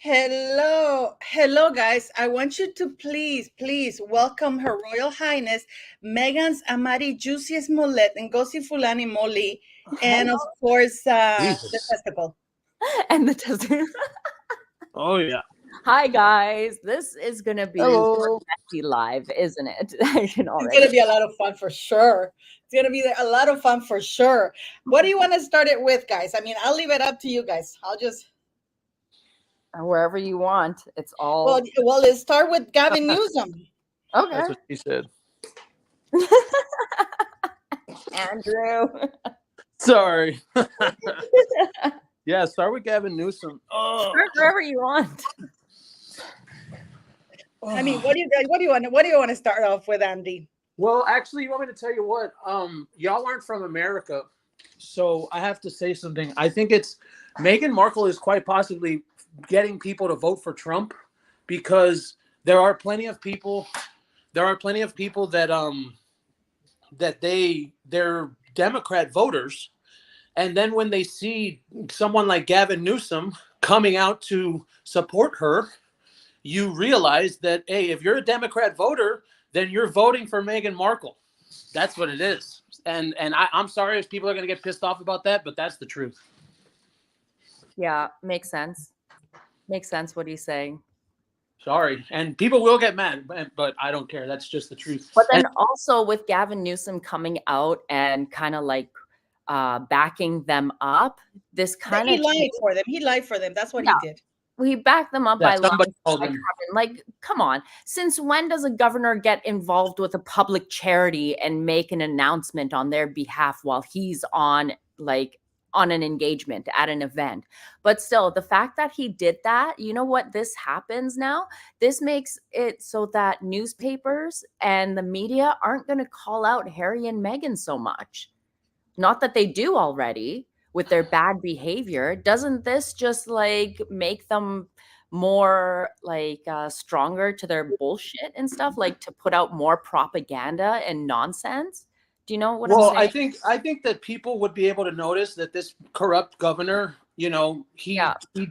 Hello, guys. I want you to please welcome Her Royal Highness Meghan's Amari Juicy Smollett and Gosi Fulani Moli, and of course the Jesus. testicle. And the tester. Oh yeah. Hi guys, this is gonna be Hello. messy live, isn't it? I can It's already. gonna be a lot of fun for sure. It's gonna be a lot of fun for sure. What do you want to start it with, guys? I mean, I'll leave it up to you guys. I'll just Wherever you want. It's well, all well, let's start with Gavin Newsom. okay. That's what she said. Andrew. Sorry. Yeah, start with Gavin Newsom. Oh. Start wherever you want. I mean, what do you want to start off with, Andy? Well, actually, you want me to tell you what? Y'all aren't from America, so I have to say something. I think it's Meghan Markle is quite possibly getting people to vote for Trump because there are plenty of people. There are plenty of people that they're Democrat voters, and then when they see someone like Gavin Newsom coming out to support her, you realize that, hey, if you're a Democrat voter, then you're voting for Meghan Markle. That's what it is. And I'm sorry if people are going to get pissed off about that, but that's the truth. Yeah, makes sense. Makes sense what he's saying. Sorry. And people will get mad, but I don't care. That's just the truth. But then also with Gavin Newsom coming out and kind of like backing them up, this kind of He lied for them. He lied for them. That's what Yeah. he did. we backed them up by somebody lying. told him. Like, come on. Since when does a governor get involved with a public charity and make an announcement on their behalf while he's on an engagement at an event? But still, the fact that he did that, you know what this happens now? This makes it so that newspapers and the media aren't going to call out Harry and Meghan so much. Not that they do already with their bad behavior. Doesn't this just like make them more stronger to their bullshit and stuff, like to put out more propaganda and nonsense? Do you know what I'm saying? I think that people would be able to notice that this corrupt governor, he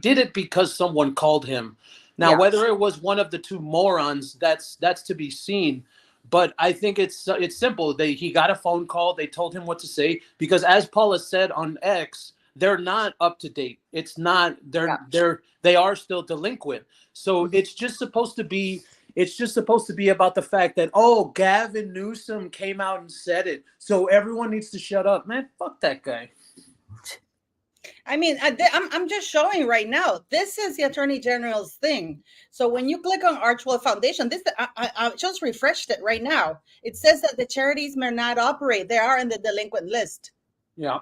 did it because someone called him. Now, whether it was one of the two morons, that's to be seen. But I think it's simple. He got a phone call. They told him what to say because, as Paula said on X, they're not up to date. It's not. They are still delinquent. So it's just supposed to be. It's just supposed to be about the fact that, oh, Gavin Newsom came out and said it, so everyone needs to shut up. Man, fuck that guy. I mean, I'm just showing right now. This is the Attorney General's thing. So when you click on Archwell Foundation, I just refreshed it right now. It says that the charities may not operate. They are in the delinquent list. Yeah.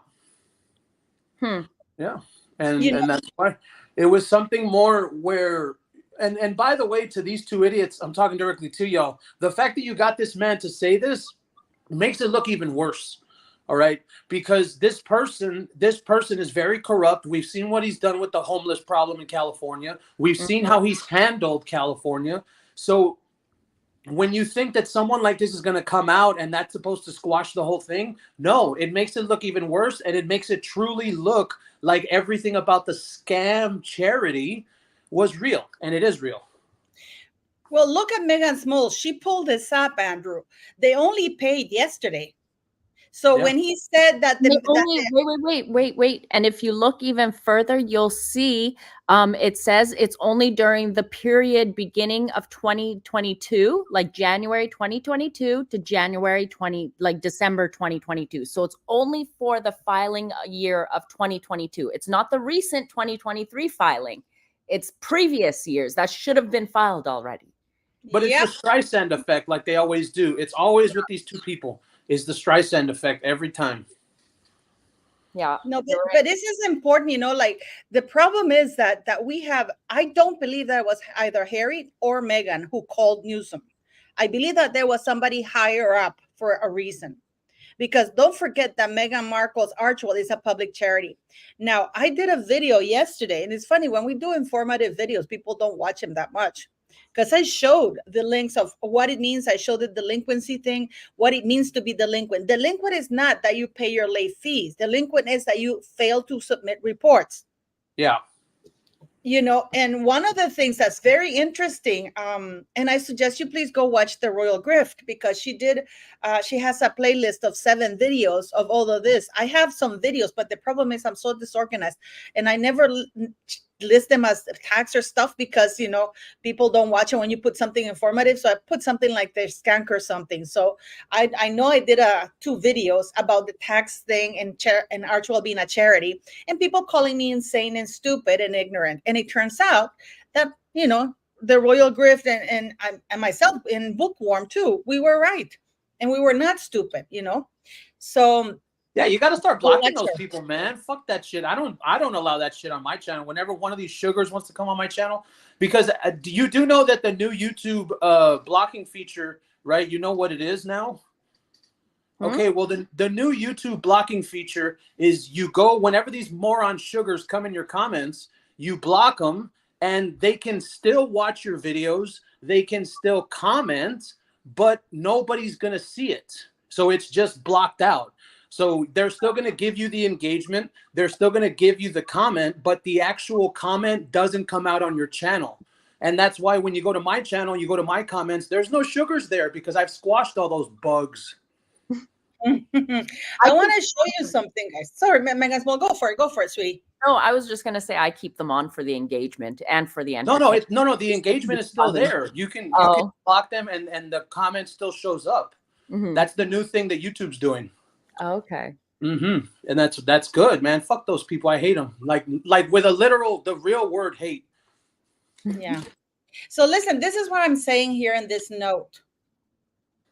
Yeah. And that's why it was something more where. And by the way, to these two idiots, I'm talking directly to y'all. The fact that you got this man to say this makes it look even worse. All right, because this person is very corrupt. We've seen what he's done with the homeless problem in California. We've seen how he's handled California. So when you think that someone like this is going to come out and that's supposed to squash the whole thing, no, it makes it look even worse, and it makes it truly look like everything about the scam charity was real, and it is real. Well, look at Meghan Small. She pulled this up, Andrew. They only paid yesterday. So when he said that wait. And if you look even further, you'll see it says it's only during the period beginning of 2022, like January 2022 to December 2022. So it's only for the filing year of 2022. It's not the recent 2023 filing. It's previous years that should have been filed already. But it's the Streisand effect, like they always do. It's always with these two people. Is the Streisand effect every time. Yeah. No, but this is important, like the problem is that we have, I don't believe that it was either Harry or Meghan who called Newsom. I believe that there was somebody higher up for a reason. Because don't forget that Meghan Markle's Archwell is a public charity. Now, I did a video yesterday, and it's funny, when we do informative videos, people don't watch them that much. Because I showed the links of what it means. I showed the delinquency thing, what it means to be delinquent. Delinquent is not that you pay your late fees. Delinquent is that you fail to submit reports. Yeah. You know, and one of the things that's very interesting, and I suggest you please go watch The Royal Grift, because she has a playlist of 7 videos of all of this. I have some videos, but the problem is I'm so disorganized, and I never list them as tags or stuff, because you know people don't watch it when you put something informative. So I put something like the skank or something. So I know I did 2 videos about the tax thing and Archwell being a charity, and people calling me insane and stupid and ignorant. And it turns out that, you know, the Royal Grift and myself in Bookworm too, we were right, and we were not stupid, you know. So yeah, you got to start go blocking watch those her. people, man. Fuck that shit. I don't allow that shit on my channel. Whenever one of these sugars wants to come on my channel, because you do know that the new YouTube blocking feature, right? You know what it is now? Okay, well, the new YouTube blocking feature is you go whenever these moron sugars come in your comments, you block them, and they can still watch your videos. They can still comment, but nobody's going to see it. So it's just blocked out. So they're still going to give you the engagement. They're still going to give you the comment, but the actual comment doesn't come out on your channel. And that's why when you go to my channel, you go to my comments, there's no sugars there because I've squashed all those bugs. I want to show you something, guys. Sorry, Megan. Well, go for it, sweetie. No, I was just gonna say I keep them on for the engagement and for the No, entertainment. no. The engagement is still there. You can block them, and the comment still shows up. That's the new thing that YouTube's doing. Okay. And that's good, man. Fuck those people. I hate them. Like with the real word hate. Yeah. So listen, this is what I'm saying here in this note.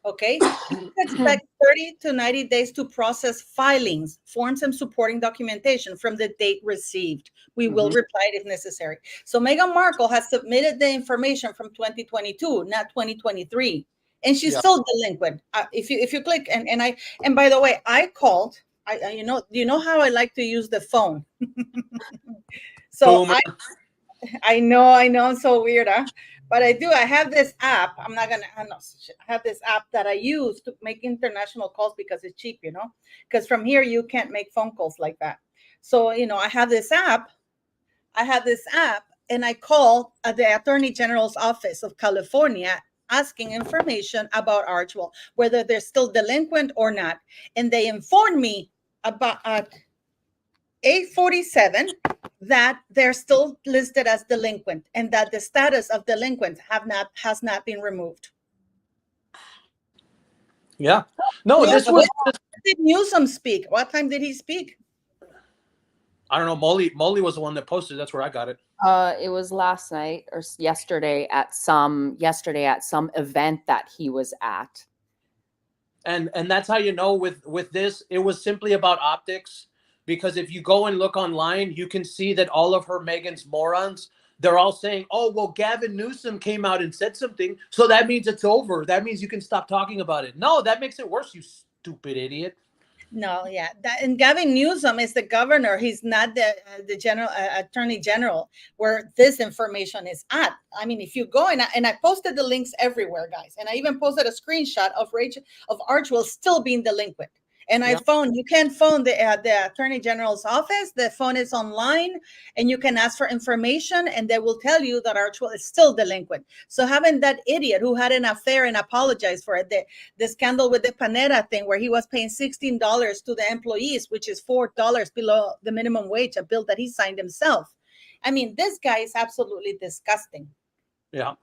Okay, you expect 30 to 90 days to process filings, forms, and supporting documentation from the date received. We will reply if necessary. So Meghan Markle has submitted the information from 2022, not 2023, and she's still delinquent. If you click and by the way, I called. You know how I like to use the phone. So Boomer. I know, I'm so weird, huh? But I do. I have this app. I have this app that I use to make international calls because it's cheap, you know, because from here you can't make phone calls like that. So, you know, I have this app, and I call the Attorney General's office of California asking information about Archwell, whether they're still delinquent or not. And they informed me about 8:47 that they're still listed as delinquent and that the status of delinquent has not been removed. Yeah. No, Yeah, this was. did Newsom speak? What time did he speak? I don't know. Molly was the one that posted. That's where I got it. It was last night or yesterday at some event that he was at. And that's how you know with this, it was simply about optics. Because if you go and look online, you can see that all of her Meghan's morons, they're all saying, oh, well, Gavin Newsom came out and said something, so that means it's over. That means you can stop talking about it. No, that makes it worse, you stupid idiot. No, yeah. And Gavin Newsom is the governor. He's not the general attorney general where this information is at. I mean, if you go and I posted the links everywhere, guys, and I even posted a screenshot of Archwell still being delinquent. And I you can phone the Attorney General's office. The phone is online, and you can ask for information, and they will tell you that Archwell is still delinquent. So having that idiot who had an affair and apologized for it, the scandal with the Panera thing, where he was paying $16 to the employees, which is $4 below the minimum wage, a bill that he signed himself. I mean, this guy is absolutely disgusting. Yeah.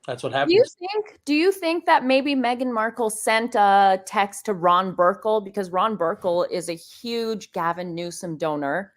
That's what happens. Do you think that maybe Meghan Markle sent a text to Ron Burkle, because Ron Burkle is a huge Gavin Newsom donor?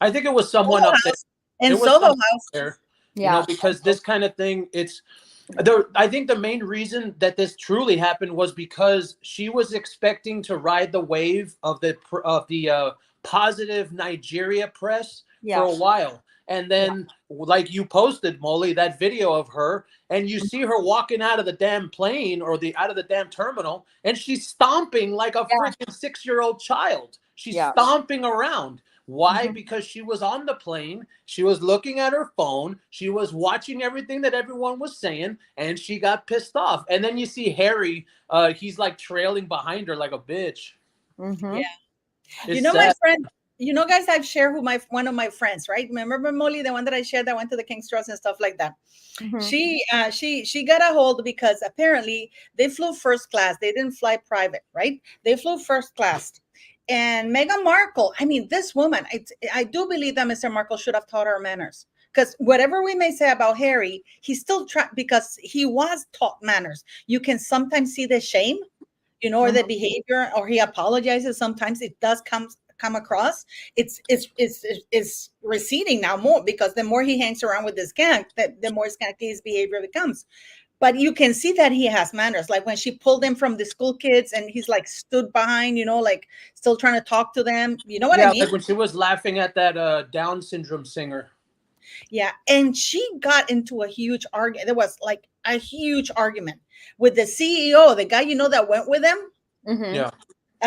I think it was someone up there. In Soho House. There, you know, because this kind of thing, I think the main reason that this truly happened was because she was expecting to ride the wave of the positive Nigeria press for a while. And then, like you posted, Molly, that video of her, and you see her walking out of the damn plane or out of the damn terminal, and she's stomping like a freaking 6-year-old child. She's stomping around. Why? Because she was on the plane. She was looking at her phone. She was watching everything that everyone was saying, and she got pissed off. And then you see Harry. He's like trailing behind her like a bitch. Yeah. It's you know, sad. my friend. you know, guys, I've shared who one of my friends, right? Remember Molly, the one that I shared that went to the King's Trust and stuff like that. Mhm. She got a hold because apparently they flew first class. They didn't fly private, right? They flew first class. And Meghan Markle, I mean, this woman, I do believe that Mr. Markle should have taught her manners. Because whatever we may say about Harry, he's still trying, because he was taught manners. You can sometimes see the shame, you know, or the behavior, or he apologizes. Sometimes it does come across. It's receding now more, because the more he hangs around with this gang, the more skanky his behavior becomes. But you can see that he has manners. Like when she pulled him from the school kids and he's like stood behind, you know, like still trying to talk to them. You know what I mean? Like when she was laughing at that Down syndrome singer. Yeah. And she got into a huge argument. There was like a huge argument with the CEO, the guy, you know, that went with them. Mhm. Yeah.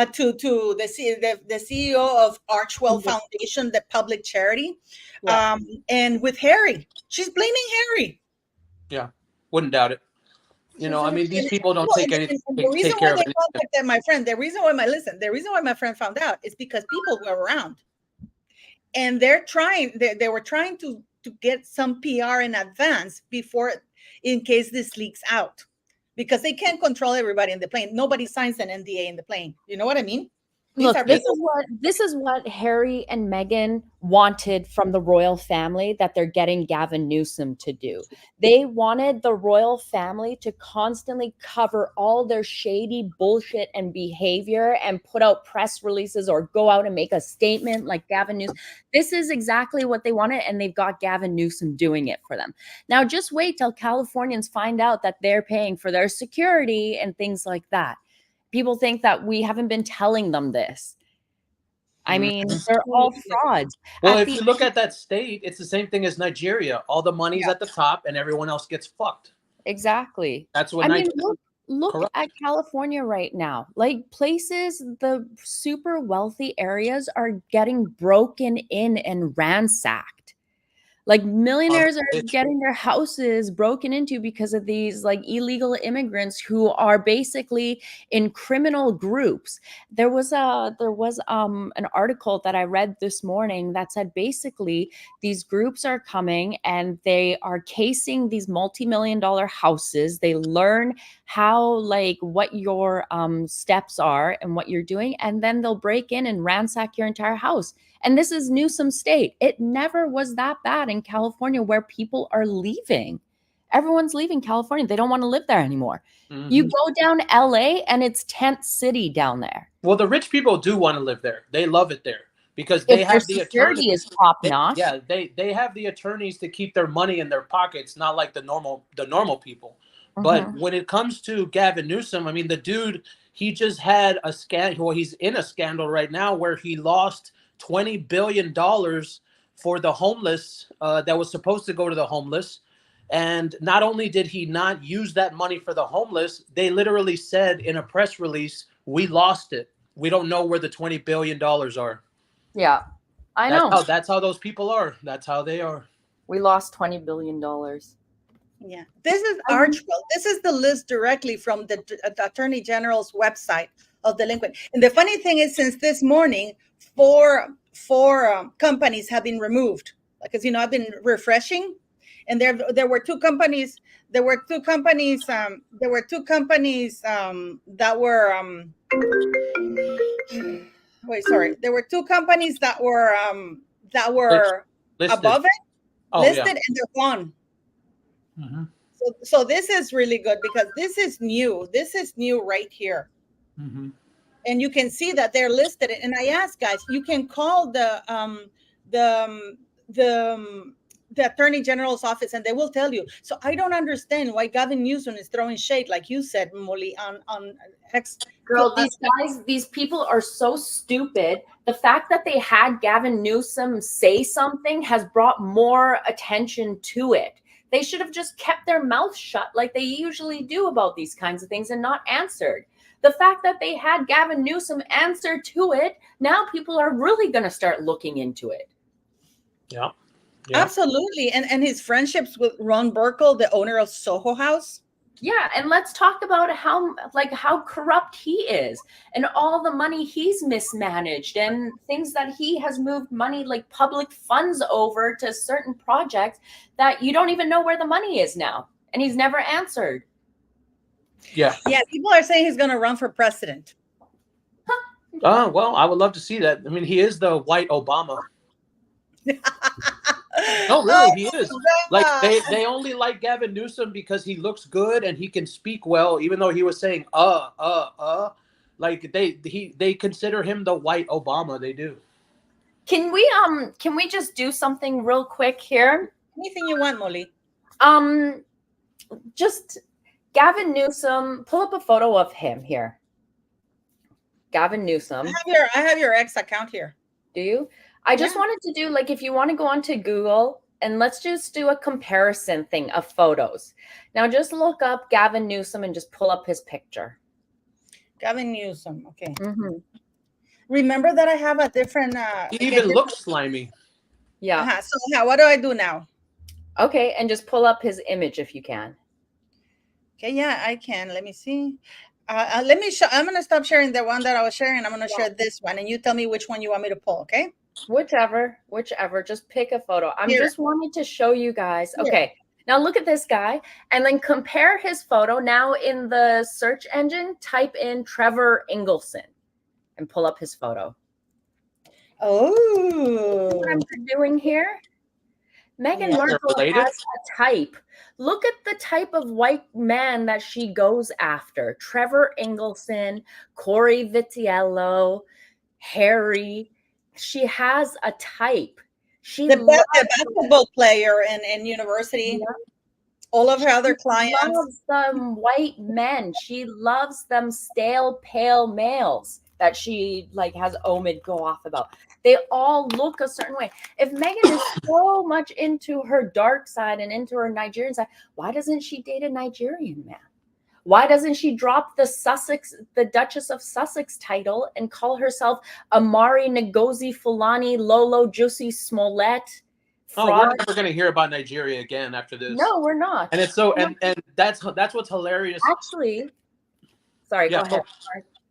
To the CEO of Archwell Foundation, the public charity, Yeah. and with Harry, she's blaming Harry. Yeah. Wouldn't doubt it. You know, I mean, these people don't take anything, And the reason take why care of they anything. contacted my friend, the reason why my friend found out is because people were around, and they were trying to get some PR in advance before, in case this leaks out, because they can't control everybody in the plane. Nobody signs an NDA in the plane. You know what I mean? These Look, are this people. is what Harry and Meghan wanted from the royal family that they're getting Gavin Newsom to do. They wanted the royal family to constantly cover all their shady bullshit and behavior and put out press releases or go out and make a statement like Gavin Newsom. This is exactly what they wanted, and they've got Gavin Newsom doing it for them. Now, just wait till Californians find out that they're paying for their security and things like that. People think that we haven't been telling them this. I mean, they're all frauds. Well, At if the you look at that state, it's the same thing as Nigeria. All the money's at the top and everyone else gets fucked. Exactly. That's what I mean, Nigeria. look Correct. at California right now. Like places, the super wealthy areas are getting broken in and ransacked. Like millionaires are getting their houses broken into because of these like illegal immigrants who are basically in criminal groups. There was an article that I read this morning that said basically these groups are coming and they are casing these multi-million-dollar houses. They learn how like what your steps are and what you're doing, and then they'll break in and ransack your entire house. And this is Newsom state. It never was that bad in California where people are leaving. Everyone's leaving California. They don't want to live there anymore. Mhm. You go down LA and it's tent city down there. Well, the rich people do want to live there. They love it there because they If their have the security attorneys. is top notch. Yeah, they have the attorneys to keep their money in their pockets, not like the normal people. But when it comes to Gavin Newsom, I mean, the dude, he just had a scandal. Well, he's in a scandal right now where he lost $20 billion for the homeless that was supposed to go to the homeless. And not only did he not use that money for the homeless, they literally said in a press release, we lost it. We don't know where the $20 billion are. Yeah, I know. That's how those people are. That's how they are. We lost $20 billion. Yeah, this is Archwell. This is the list directly from the Attorney General's website of delinquent. And the funny thing is, since this morning, four companies have been removed. Because you know, I've been refreshing, and there were two companies. There were two companies. There were two companies that were. Wait, sorry. There were two companies that were Listed. above it, Oh, listed, yeah. and they're gone. Mm-hmm. So this is really good because this is new. This is new right here. Mm-hmm. And you can see that they're listed. And I asked guys, you can call the Attorney General's office and they will tell you. So I don't understand why Gavin Newsom is throwing shade, like you said, Molly, on X. Girl, these people are so stupid. The fact that they had Gavin Newsom say something has brought more attention to it. They should have just kept their mouth shut like they usually do about these kinds of things and not answered. The fact that they had Gavin Newsom answer to it, now people are really going to start looking into it. Yeah. Absolutely. And his friendships with Ron Burkle, the owner of Soho House. Yeah, and let's talk about how corrupt he is and all the money he's mismanaged and things that he has moved money like public funds over to certain projects that you don't even know where the money is now. And he's never answered. Yeah. Yeah, people are saying he's going to run for president. Oh, well, I would love to see that. I mean, he is the white Obama. No, really, he is. Like they only like Gavin Newsom because he looks good and he can speak well, even though he was saying like they consider him the white Obama. They do. Can we just do something real quick here? Anything you want, Molly. Just Gavin Newsom, pull up a photo of him here. Gavin Newsom. I have your ex account here. Do you? I just wanted to do, like, if you want to go onto Google and let's just do a comparison thing of photos. Now just look up Gavin Newsom and just pull up his picture. Gavin Newsom. Okay. Mm-hmm. Remember that I have a different. He even looks slimy. Yeah. So what do I do now? Okay, and just pull up his image if you can. Okay, yeah, I can. Let me see. Let me show. I'm gonna stop sharing the one that I was sharing. I'm gonna share this one, and you tell me which one you want me to pull. Okay. Whichever. Just pick a photo. I'm just wanting to show you guys. Okay. Now look at this guy and then compare his photo. Now in the search engine, type in Trevor Ingleson and pull up his photo. Oh. What I'm doing here? Meghan Markle has a type. Look at the type of white man that she goes after. Trevor Ingleson, Corey Vitiello, Harry. She has a type. The basketball player in university. Yeah. All of her other clients. She loves them white men. She loves them stale, pale males that she like has Omid go off about. They all look a certain way. If Meghan is so much into her dark side and into her Nigerian side, why doesn't she date a Nigerian man? Why doesn't she drop the Duchess of Sussex title and call herself Amari Ngozi Fulani Lolo Jussie Smollett? Fraud? Oh, we're never going to hear about Nigeria again after this. No, we're not. And it's so, and that's what's hilarious. Actually, sorry, go ahead.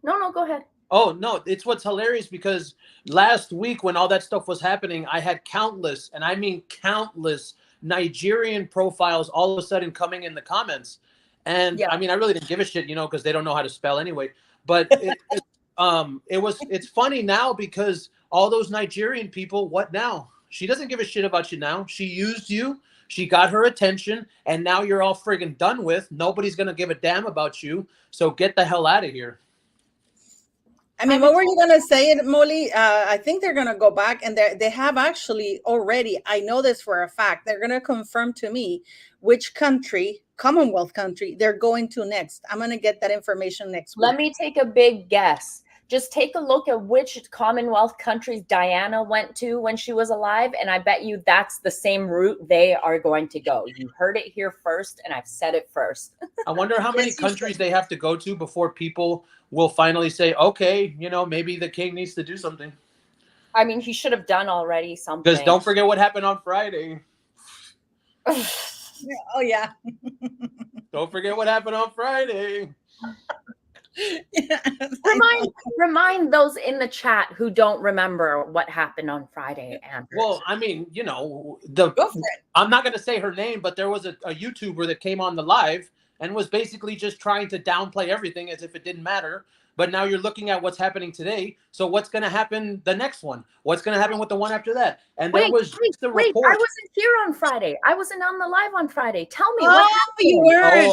No, go ahead. Oh, no, it's what's hilarious because last week when all that stuff was happening, I had countless, and I mean countless, Nigerian profiles all of a sudden coming in the comments. And I mean, I really didn't give a shit, because they don't know how to spell anyway. But it's funny now because all those Nigerian people, what now? She doesn't give a shit about you now. She used you. She got her attention. And now you're all friggin' done with. Nobody's going to give a damn about you. So get the hell out of here. I mean, what were you going to say, Molly? I think they're going to go back and they have actually already, I know this for a fact, they're going to confirm to me which country, Commonwealth country, they're going to next. I'm going to get that information next week. Let me take a big guess. Just take a look at which Commonwealth countries Diana went to when she was alive, and I bet you that's the same route they are going to go. You heard it here first, and I've said it first. I wonder how many countries they have to go to before people will finally say, okay, maybe the king needs to do something. I mean, he should have done already something. Because don't forget what happened on Friday. Oh, yeah. Don't forget what happened on Friday. Remind those in the chat who don't remember what happened on Friday, Andrew. Well, I mean, I'm not going to say her name, but there was a YouTuber that came on the live and was basically just trying to downplay everything as if it didn't matter. But now you're looking at what's happening today. So what's going to happen the next one? What's going to happen with the one after that? And there was the report. I wasn't here on Friday. I wasn't on the live on Friday. Tell me what happened. You weren't.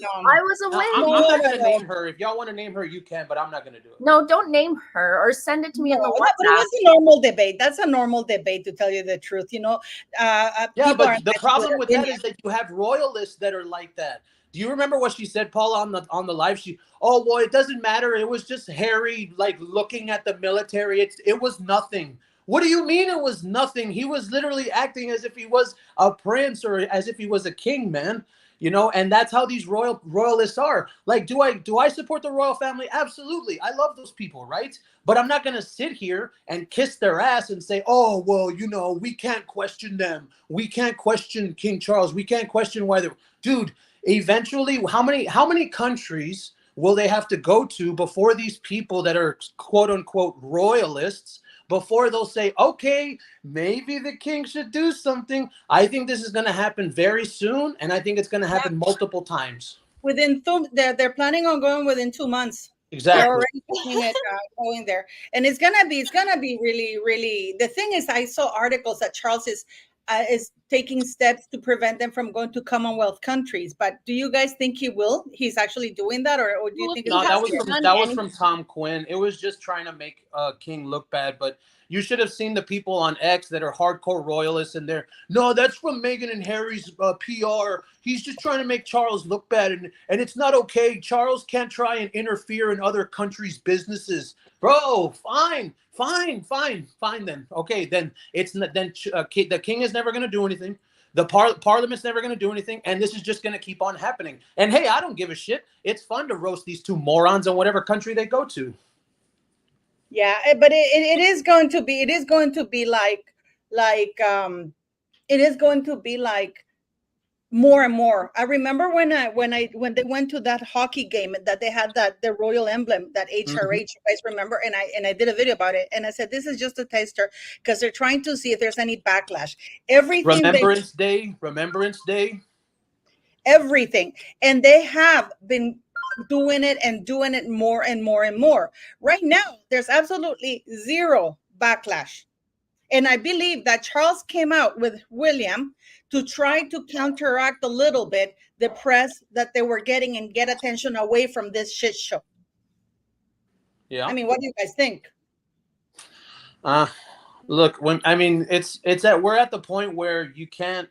No. I was away. I'm not going to name her. If y'all want to name her, you can, but I'm not going to do it. No, don't name her or send it to me on the WhatsApp. But it was a normal debate. That's a normal debate, to tell you the truth. Yeah, but the problem with that is that you have royalists that are like that. Do you remember what she said, Paula, on the live? Well, it doesn't matter. It was just Harry, looking at the military. It was nothing. What do you mean it was nothing? He was literally acting as if he was a prince or as if he was a king, man. You know, and that's how these royalists are. Like, do I support the royal family? Absolutely. I love those people, right? But I'm not going to sit here and kiss their ass and say, oh, well, you know, we can't question them. We can't question King Charles. We can't question why they're, dude, eventually, how many countries will they have to go to before these people that are quote unquote royalists, before they'll say, okay, maybe the king should do something? I think this is going to happen very soon, and I think it's going to happen multiple times. Within they're planning on going within 2 months. They're Exactly. already looking at going there, and it's gonna be really, really. The thing is, I saw articles that Charles is taking steps to prevent them from going to Commonwealth countries. But do you guys think he will? He's actually doing that, or do you Well, think he it's No, that hasn't was just from done that was any. from Tom Quinn. It was just trying to make King look bad. But you should have seen the people on X that are hardcore royalists, and they're, no, that's from Meghan and Harry's PR. He's just trying to make Charles look bad, and it's not okay. Charles can't try and interfere in other countries' businesses. Bro, fine. Then okay, then it's then the king is never going to do anything. The parliament's never going to do anything, and this is just going to keep on happening. And hey, I don't give a shit. It's fun to roast these two morons in whatever country they go to. yeah, but it is going to be it is going to be like more and more. I remember when they went to that hockey game that they had the royal emblem, that HRH. Mm-hmm. You guys remember? And I did a video about it, and I said this is just a taster because they're trying to see if there's any backlash. Remembrance Day. Everything, and they have been doing it more and more and more. Right now, there's absolutely zero backlash. And I believe that Charles came out with William to try to counteract a little bit the press that they were getting and get attention away from this shit show. Yeah. I mean, what do you guys think? Look, we're at the point where you can't.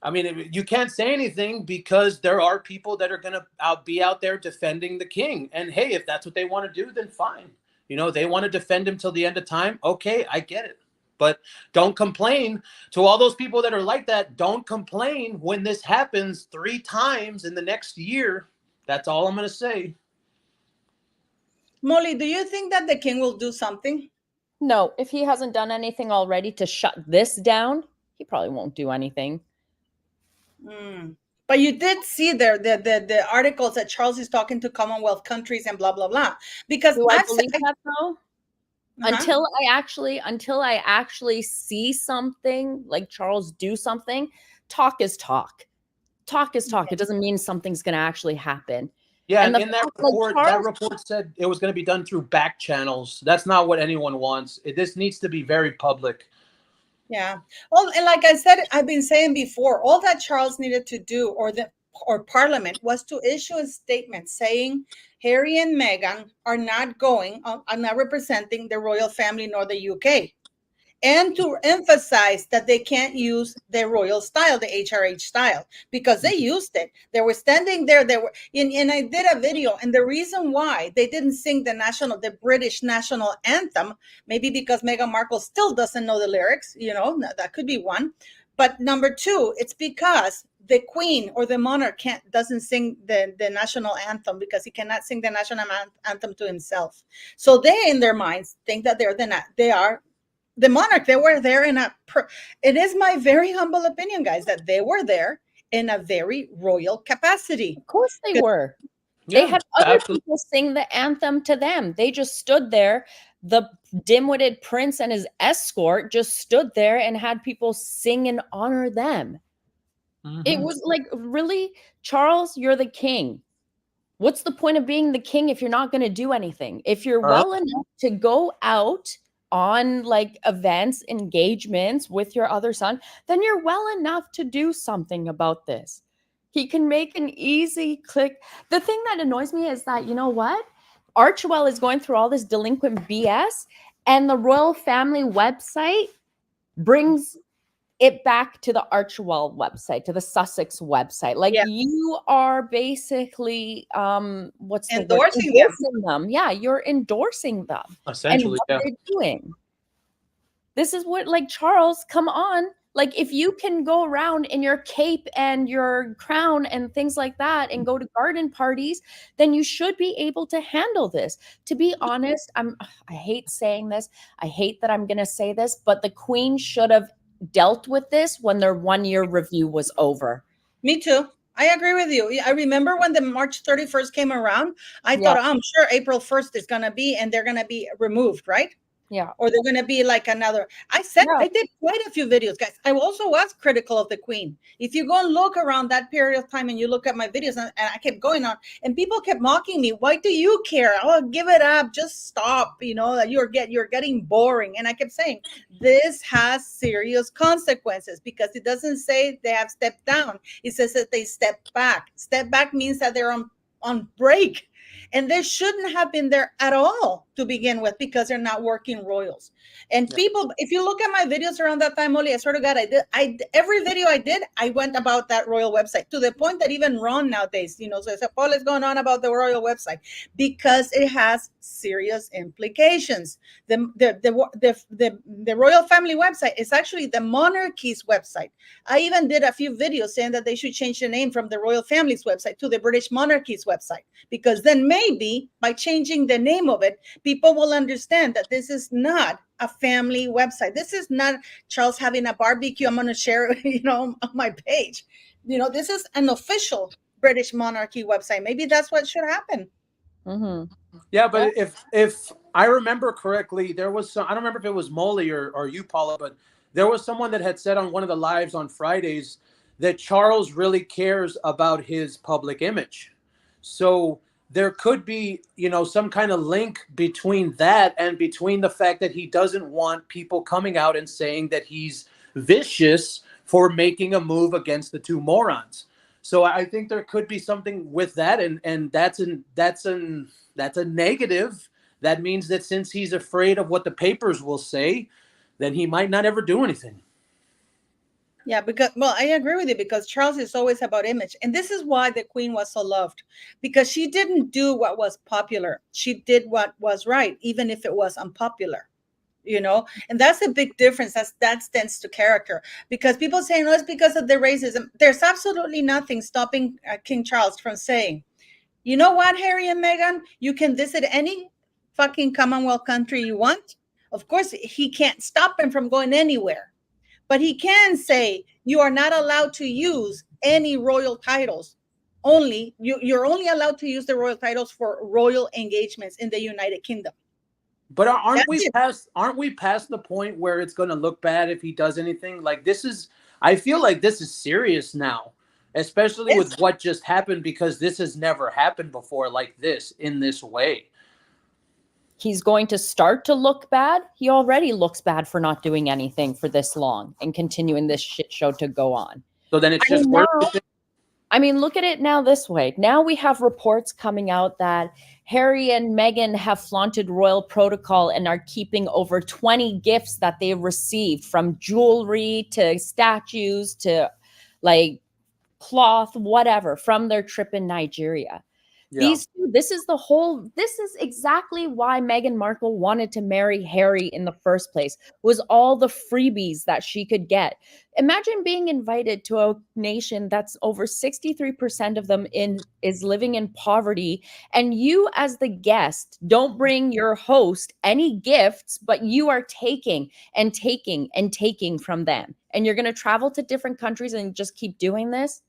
I mean, you can't say anything because there are people that are going to be out there defending the king. And hey, if that's what they want to do, then fine. You know, they want to defend him till the end of time. Okay, I get it. But don't complain to all those people that are like that. Don't complain when this happens 3 times in the next year. That's all I'm going to say. Molly, do you think that the king will do something? No, if he hasn't done anything already to shut this down, he probably won't do anything. But you did see there the articles that Charles is talking to Commonwealth countries and blah blah blah. Because Do I believe that though? Uh-huh. Until I actually see something like Charles do something, talk is talk. Talk is talk. It doesn't mean something's going to actually happen. Yeah, And and in that report said it was going to be done through back channels. That's not what anyone wants. This needs to be very public. Yeah. Well, and like I said, I've been saying before, all that Charles needed to do, or Parliament, was to issue a statement saying Harry and Meghan are not representing the royal family nor the UK, and to emphasize that they can't use the royal style, the HRH style, because they used it. They were standing there. And I did a video, and the reason why they didn't sing the British national anthem, maybe because Meghan Markle still doesn't know the lyrics. You know, that could be one. But number 2, it's because the queen or the monarch doesn't sing the national anthem, because he cannot sing the national anthem to himself. So they, in their minds, think that they are the monarch. They were there it is my very humble opinion, guys, that they were there in a very royal capacity. Of course they were. Yeah, they had other people sing the anthem to them. They just stood there. The dim-witted prince and his escort just stood there and had people sing and honor them. It was like, really, Charles, you're the king. What's the point of being the king if you're not going to do anything? If you're well enough to go out on like events, engagements with your other son, then you're well enough to do something about this. He can make an easy click. The thing that annoys me is that, you know what? Archewell is going through all this delinquent BS, and the royal family website brings it back to the Archewell website, to the Sussex website. Like, you are basically endorsing them. Yeah, you're endorsing them. Essentially, and what they're doing. This is what, like, Charles, come on. Like, if you can go around in your cape and your crown and things like that and go to garden parties, then you should be able to handle this. To be honest, I hate saying this. I hate that I'm going to say this, but the Queen should have dealt with this when their 1-year review was over. Me too. I agree with you. I remember when the March 31st came around, I Yeah. thought, oh, I'm sure April 1st is going to be, and they're going to be removed, right? Yeah. Or they're going to be like another. I said, Yeah. I did quite a few videos, guys. I also was critical of the Queen. If you go and look around that period of time and you look at my videos, and I kept going on, and people kept mocking me. Why do you care? Oh, give it up. Just stop. You know, you're getting boring. And I kept saying, this has serious consequences, because it doesn't say they have stepped down. It says that they stepped back. Step back means that they're on break. And they shouldn't have been there at all to begin with, because they're not working royals. And people, if you look at my videos around that time, Molly, I swear to God, every video I did, I went about that royal website, to the point that even Ron nowadays, you know, says, Paul is going on about the royal website, because it has serious implications. The royal family website is actually the monarchy's website. I even did a few videos saying that they should change the name from the royal family's website to the British monarchy's website, because then maybe by changing the name of it, people will understand that this is not a family website. This is not Charles having a barbecue. I'm going to share, you know, on my page. You know, this is an official British monarchy website. Maybe that's what should happen. Mm-hmm. Yeah, but if I remember correctly, there was some, I don't remember if it was Molly or you, Paula, but there was someone that had said on one of the lives on Fridays that Charles really cares about his public image. So there could be, you know, some kind of link between that and between the fact that he doesn't want people coming out and saying that he's vicious for making a move against the two morons. So I think there could be something with that, and that's a negative. That means that since he's afraid of what the papers will say, then he might not ever do anything. Yeah, because, well, I agree with you, because Charles is always about image. And this is why the Queen was so loved, because she didn't do what was popular. She did what was right, even if it was unpopular, you know. And that's a big difference. That stands to character, because people saying, oh, it's because of the racism. There's absolutely nothing stopping King Charles from saying, you know what, Harry and Meghan, you can visit any fucking Commonwealth country you want. Of course, he can't stop him from going anywhere, but he can say, you are not allowed to use any royal titles. You're only allowed to use the royal titles for royal engagements in the United Kingdom. But aren't we past the point where it's going to look bad if he does anything? Like, this is, I feel like this is serious now, especially with what just happened, because this has never happened before like this, in this way. He's going to start to look bad. He already looks bad for not doing anything for this long and continuing this shit show to go on. So then it's just worse. I mean, look at it now this way. Now we have reports coming out that Harry and Meghan have flaunted royal protocol and are keeping over 20 gifts that they received, from jewelry to statues to like cloth, whatever, from their trip in Nigeria. Yeah. This is exactly why Meghan Markle wanted to marry Harry in the first place, was all the freebies that she could get. Imagine being invited to a nation that's over 63% of them is living in poverty, and you as the guest don't bring your host any gifts, but you are taking and taking and taking from them. And you're going to travel to different countries and just keep doing this?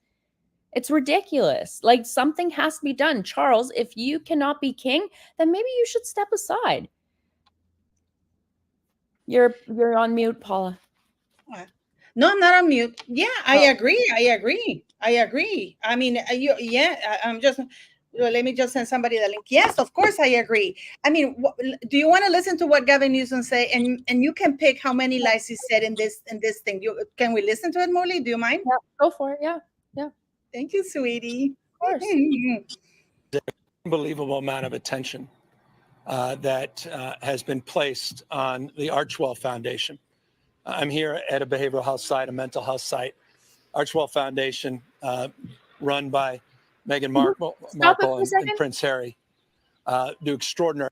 It's ridiculous. Like, something has to be done. Charles, if you cannot be king, then maybe you should step aside. You're on mute, Paula. No, I'm not on mute. Yeah, I agree. I mean, I'm just, let me just send somebody the link. Yes, of course I agree. I mean, do you want to listen to what Gavin Newsom say? And you can pick how many lies he said in this thing. Can we listen to it, Molly? Do you mind? Yeah, go for it. Yeah. Thank you, sweetie. Of course. Unbelievable amount of attention that has been placed on the Archwell Foundation. I'm here at a behavioral health site, a mental health site, Archwell Foundation, run by Meghan Markle and Prince Harry, do extraordinary.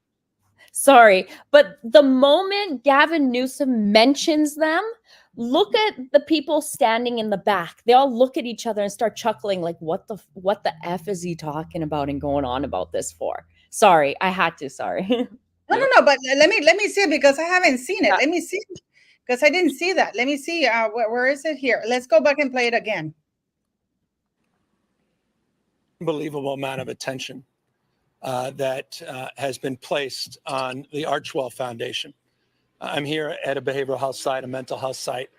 Sorry, but the moment Gavin Newsom mentions them, Look at the people standing in the back. They all look at each other and start chuckling like, what the F is he talking about and going on about this for? Sorry, I had to, sorry. No, but let me see it because I haven't seen it. Yeah. Let me see because I didn't see that. Let me see. Where is it here? Let's go back and play it again. Unbelievable amount of attention that has been placed on the Archwell Foundation. I'm here at a behavioral health site, a mental health site.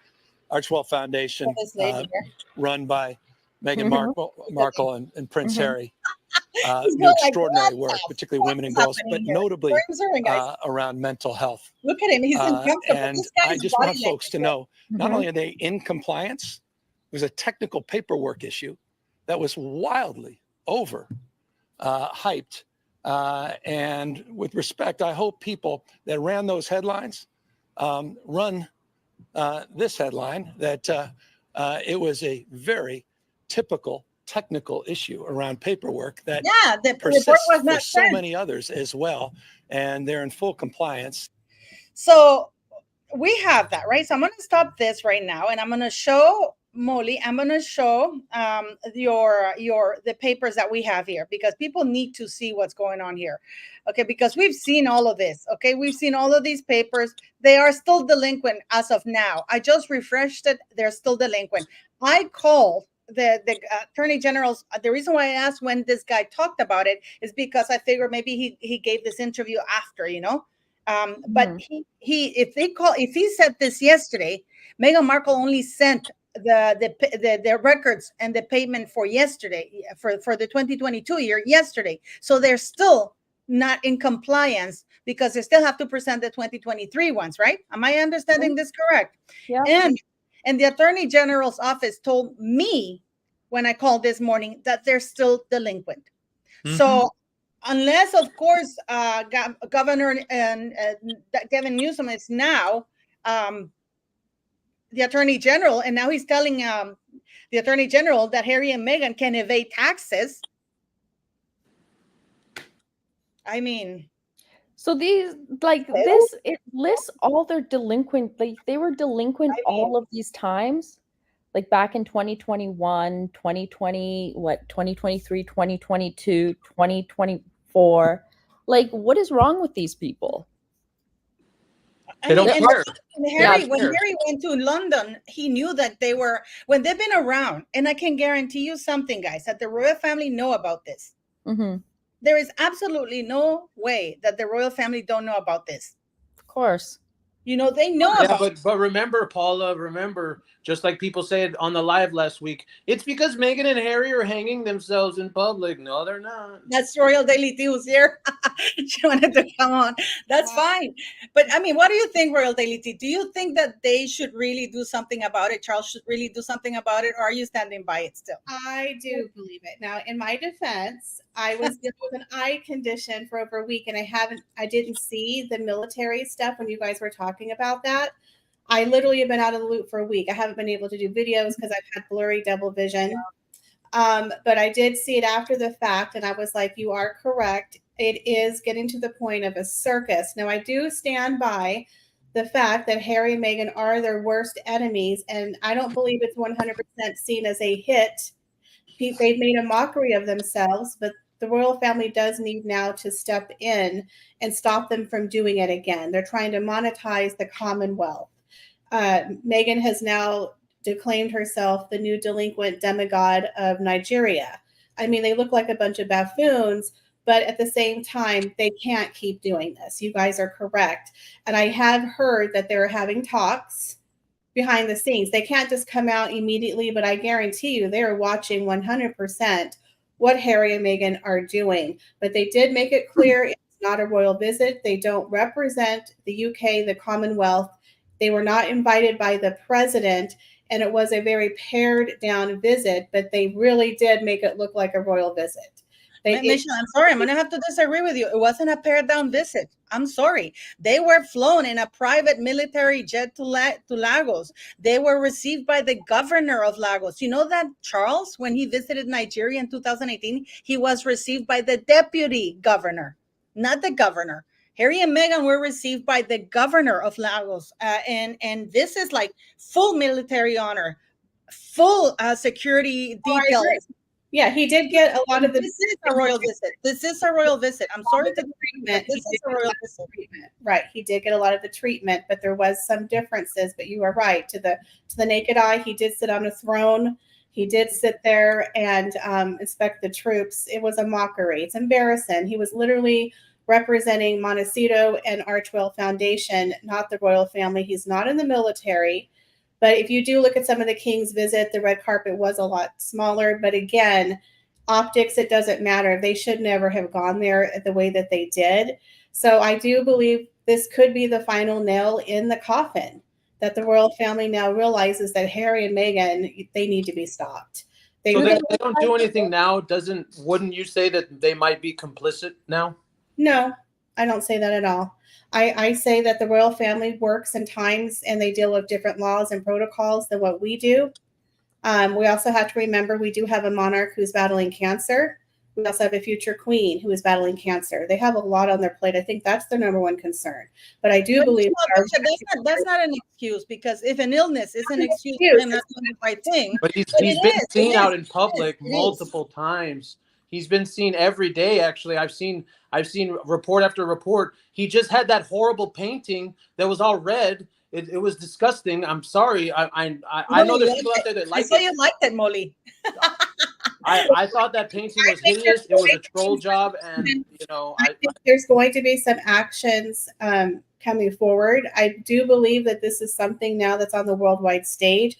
Archwell Foundation, This lady here. run by Meghan Mhm. Markle and Prince Mhm. Harry, He's do going like, extraordinary what work, the particularly women and girls, happening but here? notably What are you doing, guys? around mental health. Look at him. He's uncomfortable. And This I guy's just body want folks to language. know, not Mhm. only are they in compliance, there's a technical paperwork issue that was wildly over hyped. And with respect, I hope people that ran those headlines run this headline, that it was a very typical technical issue around paperwork that Yeah, the report persists was for not so sent. many others as well. And they're in full compliance. So we have that, right? So I'm going to stop this right now, and I'm going to show Molly. I'm going to show the papers that we have here because people need to see what's going on here. Okay, because we've seen all of this. Okay, we've seen all of these papers. They are still delinquent as of now. I just refreshed it. They're still delinquent. I called the attorney general's. The reason why I asked when this guy talked about it is because I figured maybe he gave this interview after, but Mhm. if he said this yesterday, Meghan Markle only sent the records and the payment for yesterday for the 2022 year yesterday, so they're still not in compliance because they still have to present the 2023 ones, right? Am I understanding this correct? Yeah. And the attorney general's office told me when I called this morning that they're still delinquent. So unless, of course, Governor and Gavin Newsom is now the Attorney General, and now he's telling the Attorney General that Harry and Meghan can evade taxes. I mean, So these, like this, it lists all their delinquent, like they were delinquent all of these times, like back in 2021, 2020, 2023, 2022, 2024. Like, what is wrong with these people? They don't care. And Yeah. Harry, when Harry went to London, he knew that when they've been around, and I can guarantee you something, guys, that the royal family know about this. Mm-hmm. There is absolutely no way that the royal family don't know about this. Of course. They know Yeah, about but remember, Paula, just like people said on the live last week, it's because Meghan and Harry are hanging themselves in public. No, they're not. That's Royal Daily News here. She wanted to come on. That's fine. But I mean, what do you think, Royal Daily Tea? Do you think that they should really do something about it? Charles should really do something about it, or are you standing by it still? I do believe it. Now, in my defense, I was dealing with an eye condition for over a week, and I didn't see the military stuff when you guys were talking about that. I literally have been out of the loop for a week. I haven't been able to do videos because I've had blurry double vision. But I did see it after the fact, and I was like, you are correct. It is getting to the point of a circus. Now, I do stand by the fact that Harry and Meghan are their worst enemies, and I don't believe it's 100% seen as a hit. They've made a mockery of themselves, but the royal family does need now to step in and stop them from doing it again. They're trying to monetize the Commonwealth. Meghan has now declaimed herself the new delinquent demigod of Nigeria. I mean, they look like a bunch of buffoons, but at the same time, they can't keep doing this. You guys are correct. And I have heard that they're having talks behind the scenes. They can't just come out immediately, but I guarantee you they are watching 100% what Harry and Meghan are doing. But they did make it clear it's not a royal visit. They don't represent the UK, the Commonwealth. They were not invited by the president, and it was a very pared down visit, but they really did make it look like a royal visit. Michelle, I'm sorry. I'm going to have to disagree with you. It wasn't a pared down visit. I'm sorry. They were flown in a private military jet to Lagos. They were received by the governor of Lagos. You know that Charles, when he visited Nigeria in 2018, he was received by the deputy governor, not the governor. Harry and Meghan were received by the governor of Lagos, and this is like full military honor, full security Oh, I agree. details. Yeah, he did get a lot of the This is a royal visit. This is a royal visit. I'm sorry to treatment. but this is a royal visit. Treatment. Right. He did get a lot of the treatment, but there was some differences. But you are right. To the naked eye, he did sit on a throne. He did sit there and inspect the troops. It was a mockery. It's embarrassing. He was literally representing Montecito and Archwell Foundation, not the royal family. He's not in the military. But if you do look at some of the king's visit, the red carpet was a lot smaller. But again, optics, it doesn't matter. They should never have gone there the way that they did. So I do believe this could be the final nail in the coffin, that the royal family now realizes that Harry and Meghan, they need to be stopped. So they don't do anything now. Wouldn't you say that they might be complicit now? No, I don't say that at all. I say that the royal family works in times and they deal with different laws and protocols than what we do. We also have to remember we do have a monarch who's battling cancer. We also have a future queen who is battling cancer. They have a lot on their plate. I think that's their number one concern. But I do believe that's not an excuse, because if an illness is an excuse for him not doing the right thing. But he's been seen out in public multiple times. He's been seen every day. Actually, I've seen report after report. He just had that horrible painting that was all red. It was disgusting. I'm sorry. I know there's people out there that like it. I saw you liked it, Molly. I thought that painting was hideous. It was a troll job, and I think there's going to be some actions coming forward. I do believe that this is something now that's on the worldwide stage.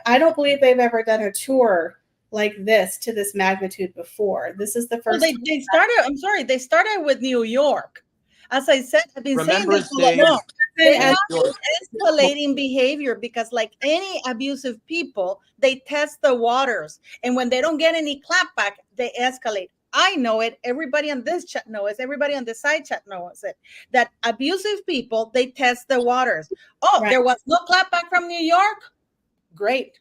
I don't believe they've ever done a tour like this to this magnitude before. This is the first. Well, they started. I'm sorry, they started with New York. As I said, I've been saying this all along. They have escalating behavior because, like any abusive people, they test the waters, and when they don't get any clapback, they escalate. I know it. Everybody on this chat knows it. Everybody on the side chat knows it. That abusive people, they test the waters. Oh, right. There was no clapback from New York. Great.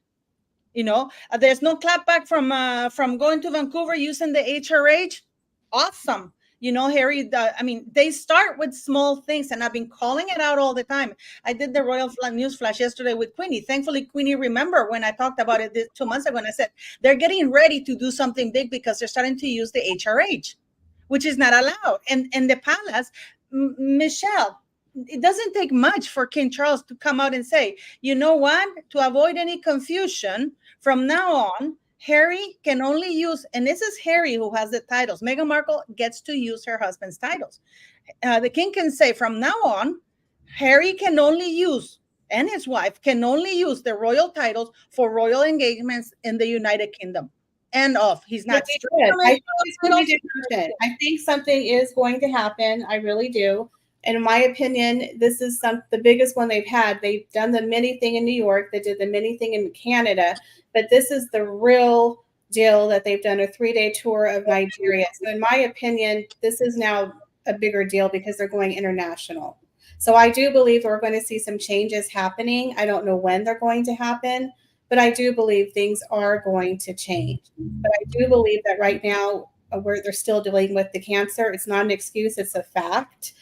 There's no clapback from going to Vancouver using the HRH. Awesome. Harry, they start with small things, and I've been calling it out all the time. I did the Royal News Flash yesterday with Queenie. Thankfully, Queenie remembered when I talked about it 2 months ago, and I said, they're getting ready to do something big because they're starting to use the HRH, which is not allowed. And the palace, Michelle, it doesn't take much for King Charles to come out and say, you know what, to avoid any confusion, from now on, Harry can only use, and this is Harry who has the titles. Meghan Markle gets to use her husband's titles. The king can say from now on, Harry can only use, and his wife can only use the royal titles for royal engagements in the United Kingdom. End of. He's not. I think something is going to happen. I really do. And in my opinion, this is the biggest one they've had. They've done the mini thing in New York. They did the mini thing in Canada. But this is the real deal that they've done a 3-day tour of Nigeria. So in my opinion, this is now a bigger deal because they're going international. So I do believe we're going to see some changes happening. I don't know when they're going to happen, but I do believe things are going to change. But I do believe that right now, they're still dealing with the cancer. It's not an excuse. It's a fact.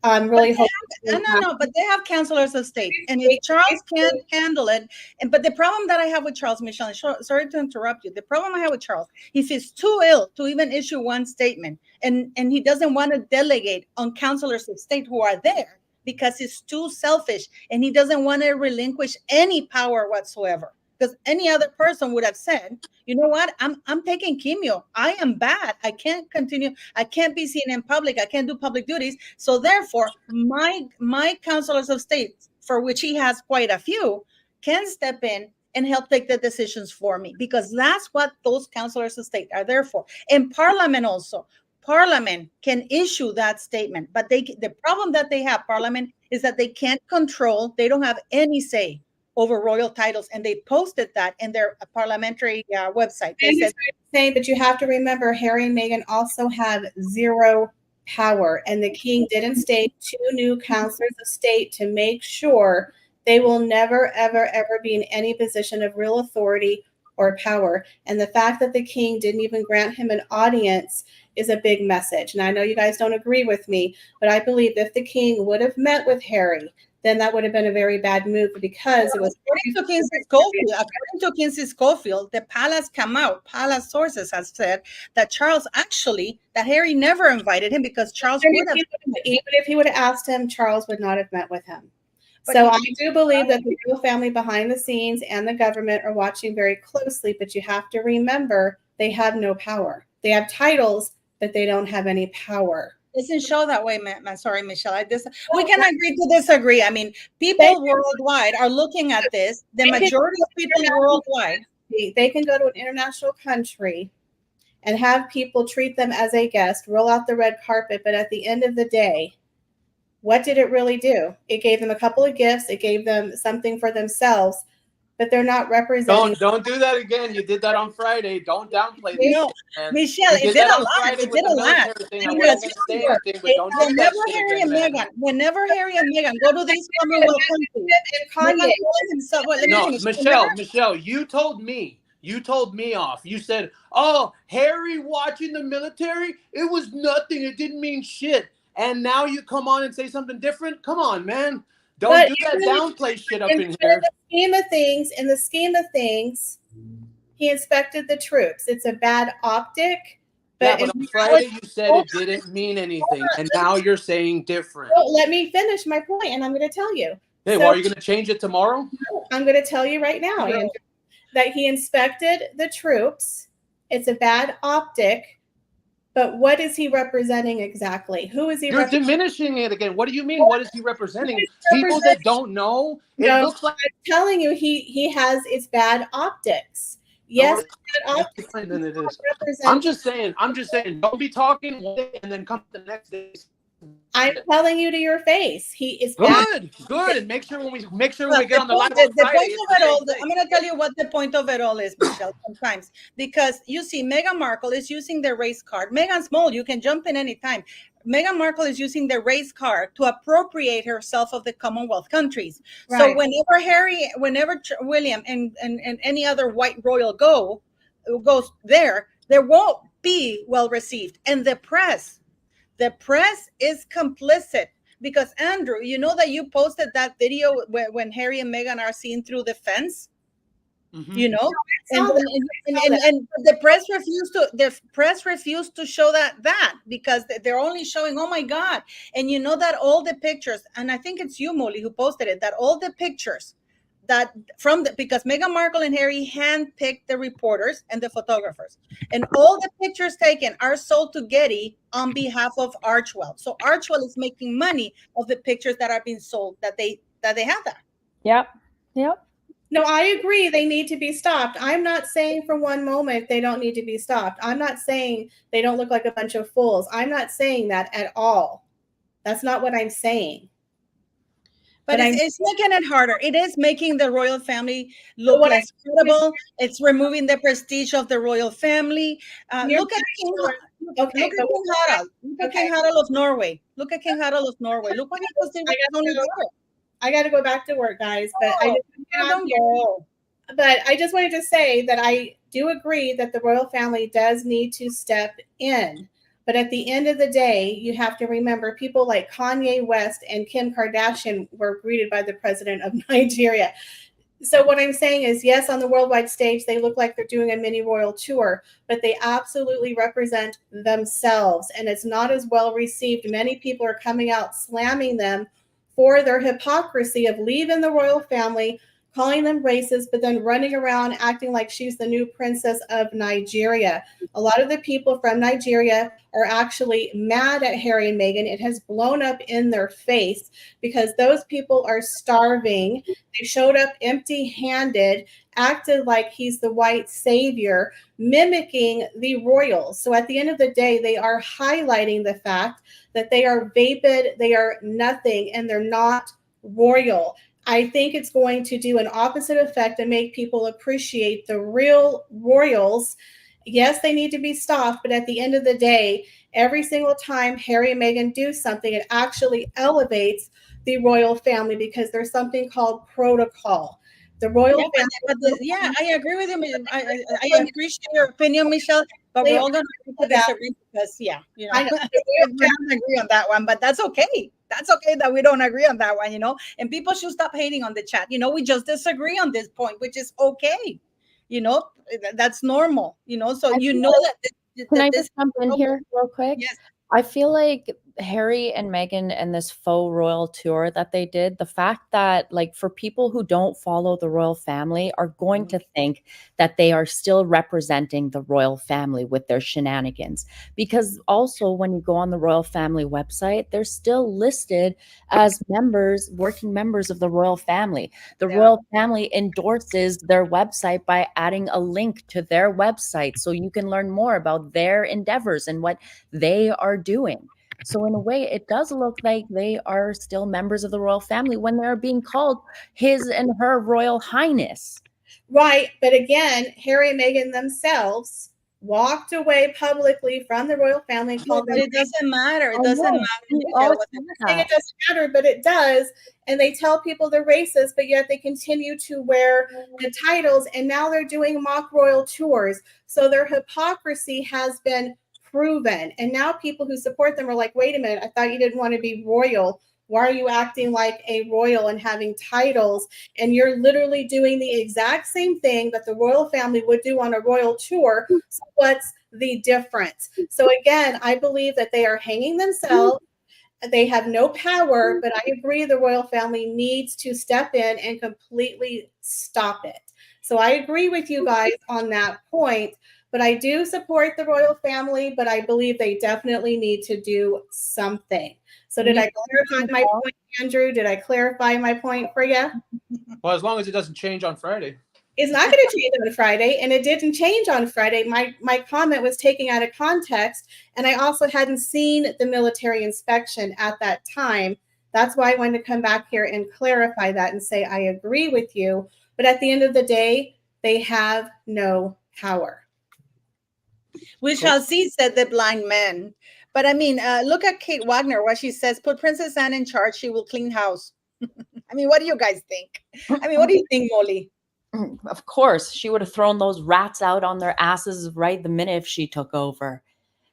Really hope. No, but they have counselors of state, and if Charles can't handle it, but the problem that I have with Charles, Michelle, sorry to interrupt you. The problem I have with Charles, if he's too ill to even issue one statement, and he doesn't want to delegate on counselors of state who are there because he's too selfish, and he doesn't want to relinquish any power whatsoever. Because any other person would have said, you know what, I'm taking chemo. I am bad. I can't continue. I can't be seen in public. I can't do public duties. So therefore, my counselors of state, for which he has quite a few, can step in and help take the decisions for me, because that's what those counselors of state are there for. And Parliament also. Parliament can issue that statement. But the problem that they have, Parliament, is that they can't control. They don't have any say over royal titles, and they posted that in their parliamentary website. They said, but you have to remember, Harry and Meghan also have zero power, and the king did instate 2 new counselors of state to make sure they will never, ever, ever be in any position of real authority or power. And the fact that the king didn't even grant him an audience is a big message. And I know you guys don't agree with me, but I believe if the king would have met with Harry, then that would have been a very bad move because it was according to Kinsey Schofield, the palace palace sources have said that that Harry never invited him because Charles would have. Even if he would have asked him, Charles would not have met with him. So I do believe that the royal family behind the scenes and the government are watching very closely, but you have to remember they have no power. They have titles, but they don't have any power. Doesn't show that way, man. Sorry, Michelle. We can agree to disagree. I mean, people worldwide are looking at this. The majority of people worldwide. They can go to an international country and have people treat them as a guest, roll out the red carpet, but at the end of the day, what did it really do? It gave them a couple of gifts. It gave them something for themselves, but they're not representing. Don't do that again. You did that on Friday. Don't downplay this. No, Michelle, it did a lot. It did a lot. Whenever Harry and Meghan go to these Commonwealth countries, Michelle, you told me off. You said, "Oh, Harry watching the military, it was nothing. It didn't mean shit." And now you come on and say something different? Come on, man. Don't do that downplay shit up in here. In the scheme of things, he inspected the troops. It's a bad optic. But on Friday you said it didn't mean anything, and now you're saying different. Well, let me finish my point, and I'm going to tell you. Hey, well, are you going to change it tomorrow? I'm going to tell you right now, Andrew, that he inspected the troops. It's a bad optic. But what is he representing exactly? Who is he? You're diminishing it again. What do you mean? What is he representing? People that don't know. It looks like I'm telling you, he has it's bad optics. Yes, bad optics. Than it is. I'm just saying. Don't be talking one day and then come the next day. I'm telling you to your face. He is good. And make sure when we get on the line. The point of it all, I'm going to tell you what the point of it all is, Michelle. Sometimes because you see, Meghan Markle is using the race card. Meghan Small, you can jump in anytime. Meghan Markle is using the race card to appropriate herself of the Commonwealth countries. Right. So whenever William and any other white royal goes there won't be well received, and the press is complicit because Andrew, you know that you posted that video when Harry and Meghan are seen through the fence, you know, and the press refused to show that because they're only showing, oh my God. And you know that all the pictures, and I think it's you, Molly, who posted it, that all the pictures because Meghan Markle and Harry handpicked the reporters and the photographers, and all the pictures taken are sold to Getty on behalf of Archwell. So Archwell is making money of the pictures that are being sold that they have that. Yep. No, I agree. They need to be stopped. I'm not saying for one moment they don't need to be stopped. I'm not saying they don't look like a bunch of fools. I'm not saying that at all. That's not what I'm saying. But it's making it harder. It is making the royal family look less credible. It's removing the prestige of the royal family. Look at King Harald. Look at King Harald of Norway. Look what he was doing with Tony Blair. I got to go back to work, guys. But I just wanted to say that I do agree that the royal family does need to step in. But at the end of the day, you have to remember people like Kanye West and Kim Kardashian were greeted by the president of Nigeria. So what I'm saying is, yes, on the worldwide stage, they look like they're doing a mini royal tour, but they absolutely represent themselves. And it's not as well received. Many people are coming out slamming them for their hypocrisy of leaving the royal family, calling them racist, but then running around acting like she's the new princess of Nigeria. A lot of the people from Nigeria are actually mad at Harry and Meghan. It has blown up in their face because those people are starving. They showed up empty-handed, acted like he's the white savior, mimicking the royals. So at the end of the day, they are highlighting the fact that they are vapid, they are nothing, and they're not royal. I think it's going to do an opposite effect and make people appreciate the real royals. Yes, they need to be stopped, but at the end of the day, every single time Harry and Meghan do something, it actually elevates the royal family because there's something called protocol. The royal Yeah, family. yeah, I agree with you. I appreciate your opinion, Michelle, but we're all going to disagree because, yeah, I know. we don't agree on that one, but that's okay. That's okay that we don't agree on that one, and people should stop hating on the chat. We just disagree on this point, which is okay. That's normal, so I you feel know like- that Can I this just jump in here real quick? Yes. I feel like Harry and Meghan and this faux royal tour that they did, the fact that, like, for people who don't follow the royal family are going to think that they are still representing the royal family with their shenanigans. Because also, when you go on the royal family website, they're still listed as members, working members of the royal family. The Yeah. royal family endorses their website by adding a link to their website so you can learn more about their endeavors and what they are doing. So in a way, it does look like they are still members of the royal family when they're being called His and Her Royal Highness. Right. But again, Harry and Meghan themselves walked away publicly from the royal family and Yeah, called but them. it doesn't matter. It I doesn't know. matter. We Michelle, all what- see Saying that. it doesn't matter, but it does. And they tell people they're racist, but yet they continue to wear the titles. And now they're doing mock royal tours. So their hypocrisy has been proven. And now people who support them are like, wait a minute, I thought you didn't want to be royal. Why are you acting like a royal and having titles? And you're literally doing the exact same thing that the royal family would do on a royal tour. So what's the difference? So again, I believe that they are hanging themselves. They have no power, but I agree the royal family needs to step in and completely stop it. So I agree with you guys on that point, but I do support the royal family, but I believe they definitely need to do something. So did I clarify my point, Andrew? Did I clarify my point for you? Well, as long as it doesn't change on Friday. It's not going to change on Friday, and it didn't change on Friday. My comment was taken out of context, and I also hadn't seen the military inspection at that time. That's why I wanted to come back here and clarify that and say I agree with you. But at the end of the day, they have no power. We shall see, said the blind man. But I mean, look at Kate Wagner, what she says, put Princess Anne in charge, she will clean house. I mean, what do you guys think? I mean, what do you think, Molly? Of course, she would have thrown those rats out on their asses right the minute if she took over.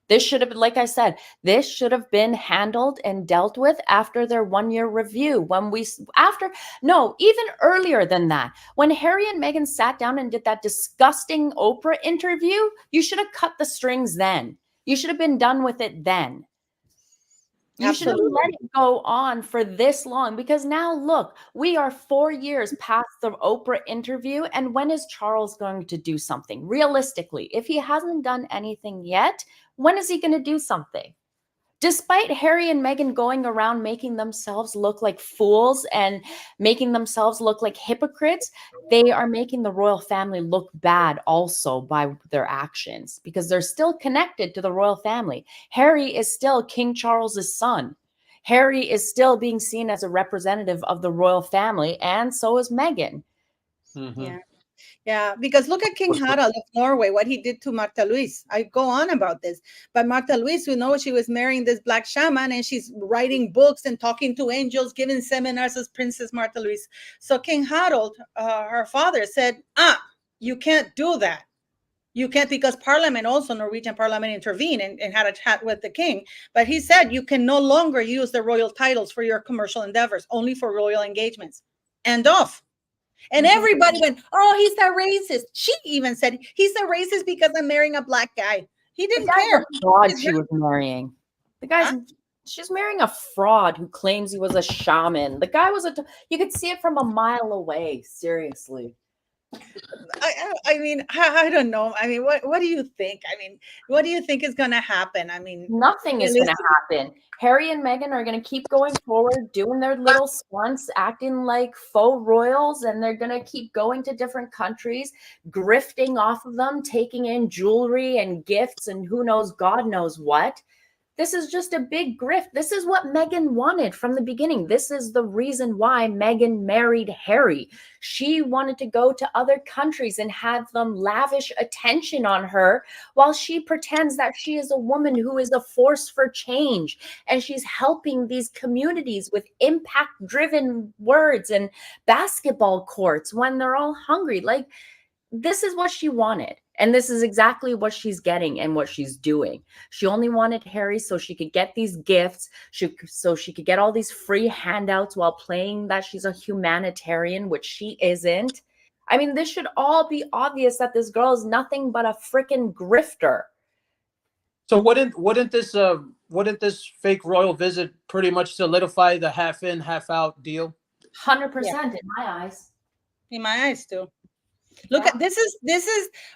This should have been, like I said, this should have been handled and dealt with after their 1-year review. Even earlier than that, when Harry and Meghan sat down and did that disgusting Oprah interview, you should have cut the strings then. You should have been done with it then. You should have Absolutely. let it go on for this long, because now look, we are 4 years past the Oprah interview. And when is Charles going to do something? Realistically, if he hasn't done anything yet, when is he going to do something? Despite Harry and Meghan going around making themselves look like fools and making themselves look like hypocrites, they are making the royal family look bad also by their actions, because they're still connected to the royal family. Harry is still King Charles's son. Harry is still being seen as a representative of the royal family, and so is Meghan. Mm-hmm. Yeah. Yeah, because look at King Harald of Norway, what he did to Martha Louise. I go on about this, but Martha Louise, she was marrying this black shaman, and she's writing books and talking to angels, giving seminars as Princess Martha Louise. So King Harald, her father, said, you can't do that. You can't, because Parliament, also Norwegian Parliament, intervened and had a chat with the king. But he said you can no longer use the royal titles for your commercial endeavors, only for royal engagements. End of. And everybody went, oh, he's a racist. She even said, he's a racist because I'm marrying a black guy. He didn't care. A fraud she was marrying. She's marrying a fraud who claims he was a shaman. The guy was you could see it from a mile away. Seriously. I mean, I don't know. I mean, what do you think? I mean, what do you think is going to happen? I mean, nothing is going to happen. Harry and Meghan are going to keep going forward, doing their little stunts, acting like faux royals, and they're going to keep going to different countries, grifting off of them, taking in jewelry and gifts and who knows, God knows what. This is just a big grift. This is what Meghan wanted from the beginning. This is the reason why Meghan married Harry. She wanted to go to other countries and have them lavish attention on her while she pretends that she is a woman who is a force for change. And she's helping these communities with impact-driven words and basketball courts when they're all hungry. Like, this is what she wanted. And this is exactly what she's getting and what she's doing. She only wanted Harry so she could get these gifts, so she could get all these free handouts while playing that she's a humanitarian, which she isn't. I mean, this should all be obvious that this girl is nothing but a freaking grifter. So wouldn't this fake royal visit pretty much solidify the half in, half out deal? 100% in my eyes. In my eyes too. Look at this is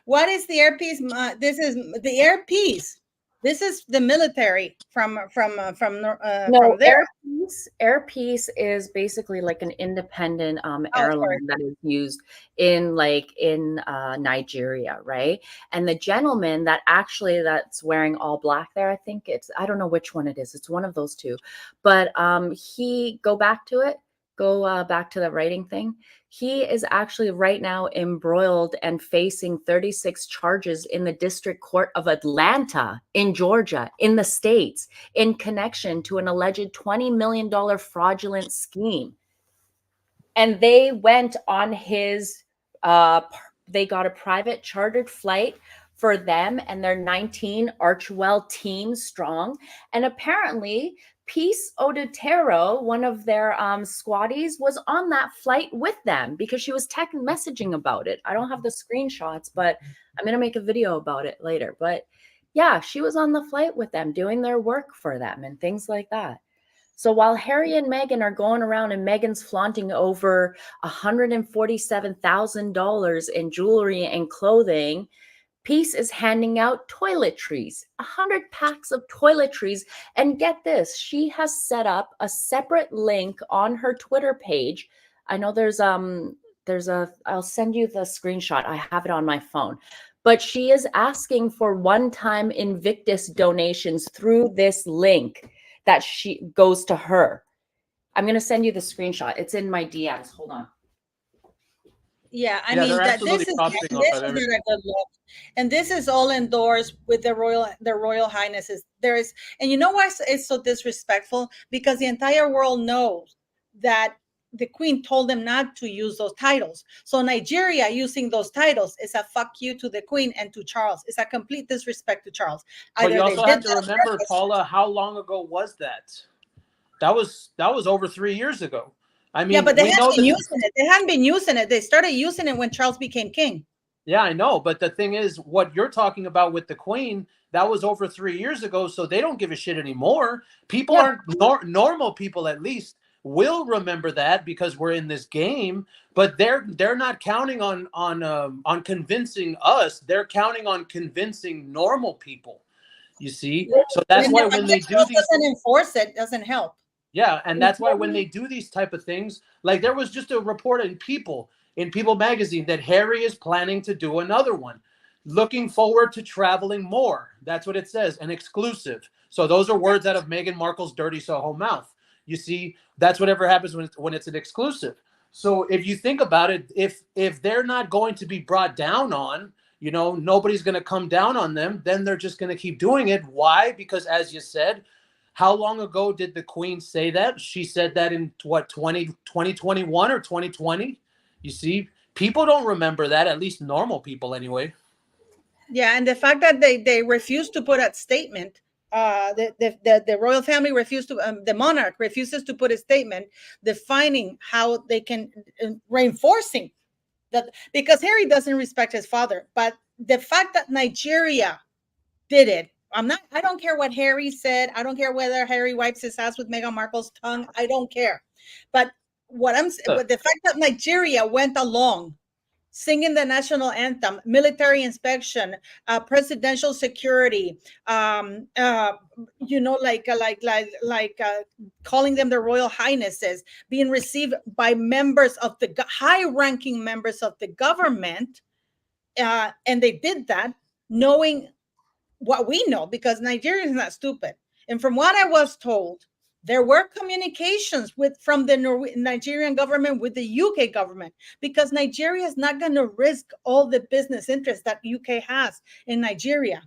what is the earpiece? This is the earpiece. This is the military from No, there. Airpiece is basically like an independent sorry. airline that is used in Nigeria, right? And the gentleman that's wearing all black there, I don't know which one it is. It's one of those two, but go back to the writing thing. He is actually right now embroiled and facing 36 charges in the District Court of Atlanta in Georgia, in the States, in connection to an alleged $20 million fraudulent scheme. And they went on his, they got a private chartered flight for them and their 19 Archwell team strong. And apparently, Peace Odetero, one of their squaddies, was on that flight with them because she was text messaging about it. I don't have the screenshots, but I'm going to make a video about it later. But yeah, she was on the flight with them doing their work for them and things like that. So while Harry and Meghan are going around and Meghan's flaunting over $147,000 in jewelry and clothing, Peace is handing out toiletries, 100 packs of toiletries. And get this, she has set up a separate link on her Twitter page. I know I'll send you the screenshot. I have it on my phone. But she is asking for one-time Invictus donations through this link that she goes to her. I'm going to send you the screenshot. It's in my DMs. Hold on. Yeah, I mean that this is not a good look, and this is all endorsed with the Royal Highnesses. And you know why it's so disrespectful? Because the entire world knows that the Queen told them not to use those titles. So Nigeria using those titles is a fuck you to the Queen and to Charles. It's a complete disrespect to Charles. But you also have to remember, Paula, how long ago was that? That was over 3 years ago. I mean, yeah, but they hadn't been using it. They hadn't been using it. They started using it when Charles became king. Yeah, I know. But the thing is, what you're talking about with the Queen, that was over 3 years ago. So they don't give a shit anymore. People aren't normal people, at least, will remember that because we're in this game. But they're not counting on convincing us. They're counting on convincing normal people. You see, so that's why when they do these, doesn't enforce it, doesn't help. Yeah, and that's why when they do these type of things, like there was just a report in People magazine that Harry is planning to do another one. Looking forward to traveling more. That's what it says, an exclusive. So those are words out of Meghan Markle's dirty Soho mouth. You see, that's whatever happens when it's an exclusive. So if you think about it, if they're not going to be brought down on, nobody's going to come down on them, then they're just going to keep doing it. Why? Because as you said, how long ago did the Queen say that? She said that in 2021 or 2020? You see, people don't remember that, at least normal people anyway. Yeah, and the fact that they refused to put a statement, the royal family refused to, the monarch refuses to put a statement defining how they can, reinforcing that, because Harry doesn't respect his father, but the fact that Nigeria did it, I don't care what Harry said. I don't care whether Harry wipes his ass with Meghan Markle's tongue. I don't care. But but the fact that Nigeria went along singing the national anthem, military inspection, presidential security, calling them the Royal Highnesses, being received by members of the high-ranking members of the government, and they did that knowing what we know, because Nigeria is not stupid. And from what I was told, there were communications from the Nigerian government with the UK government, because Nigeria is not going to risk all the business interests that UK has in Nigeria.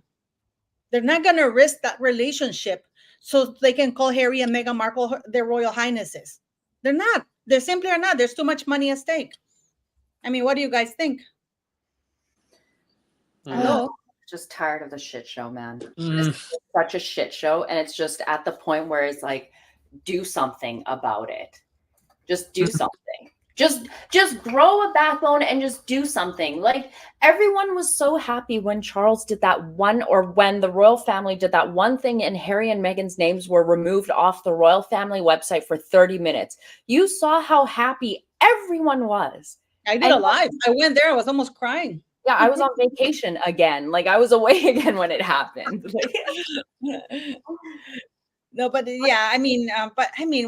They're not going to risk that relationship so they can call Harry and Meghan Markle their royal highnesses. They're not. They simply are not. There's too much money at stake. I mean, what do you guys think? Hello? Just tired of the shit show, man. Mm. It's such a shit show, and it's just at the point where it's like, do something about it. Just do something. Just grow a backbone and just do something. Like, everyone was so happy when Charles did that one, or when the royal family did that one thing and Harry and Meghan's names were removed off the royal family website for 30 minutes. You saw how happy everyone was. I did a live. I went there. I was almost crying. Yeah, I was on vacation again. Like, I was away again when it happened. No, but yeah, I mean,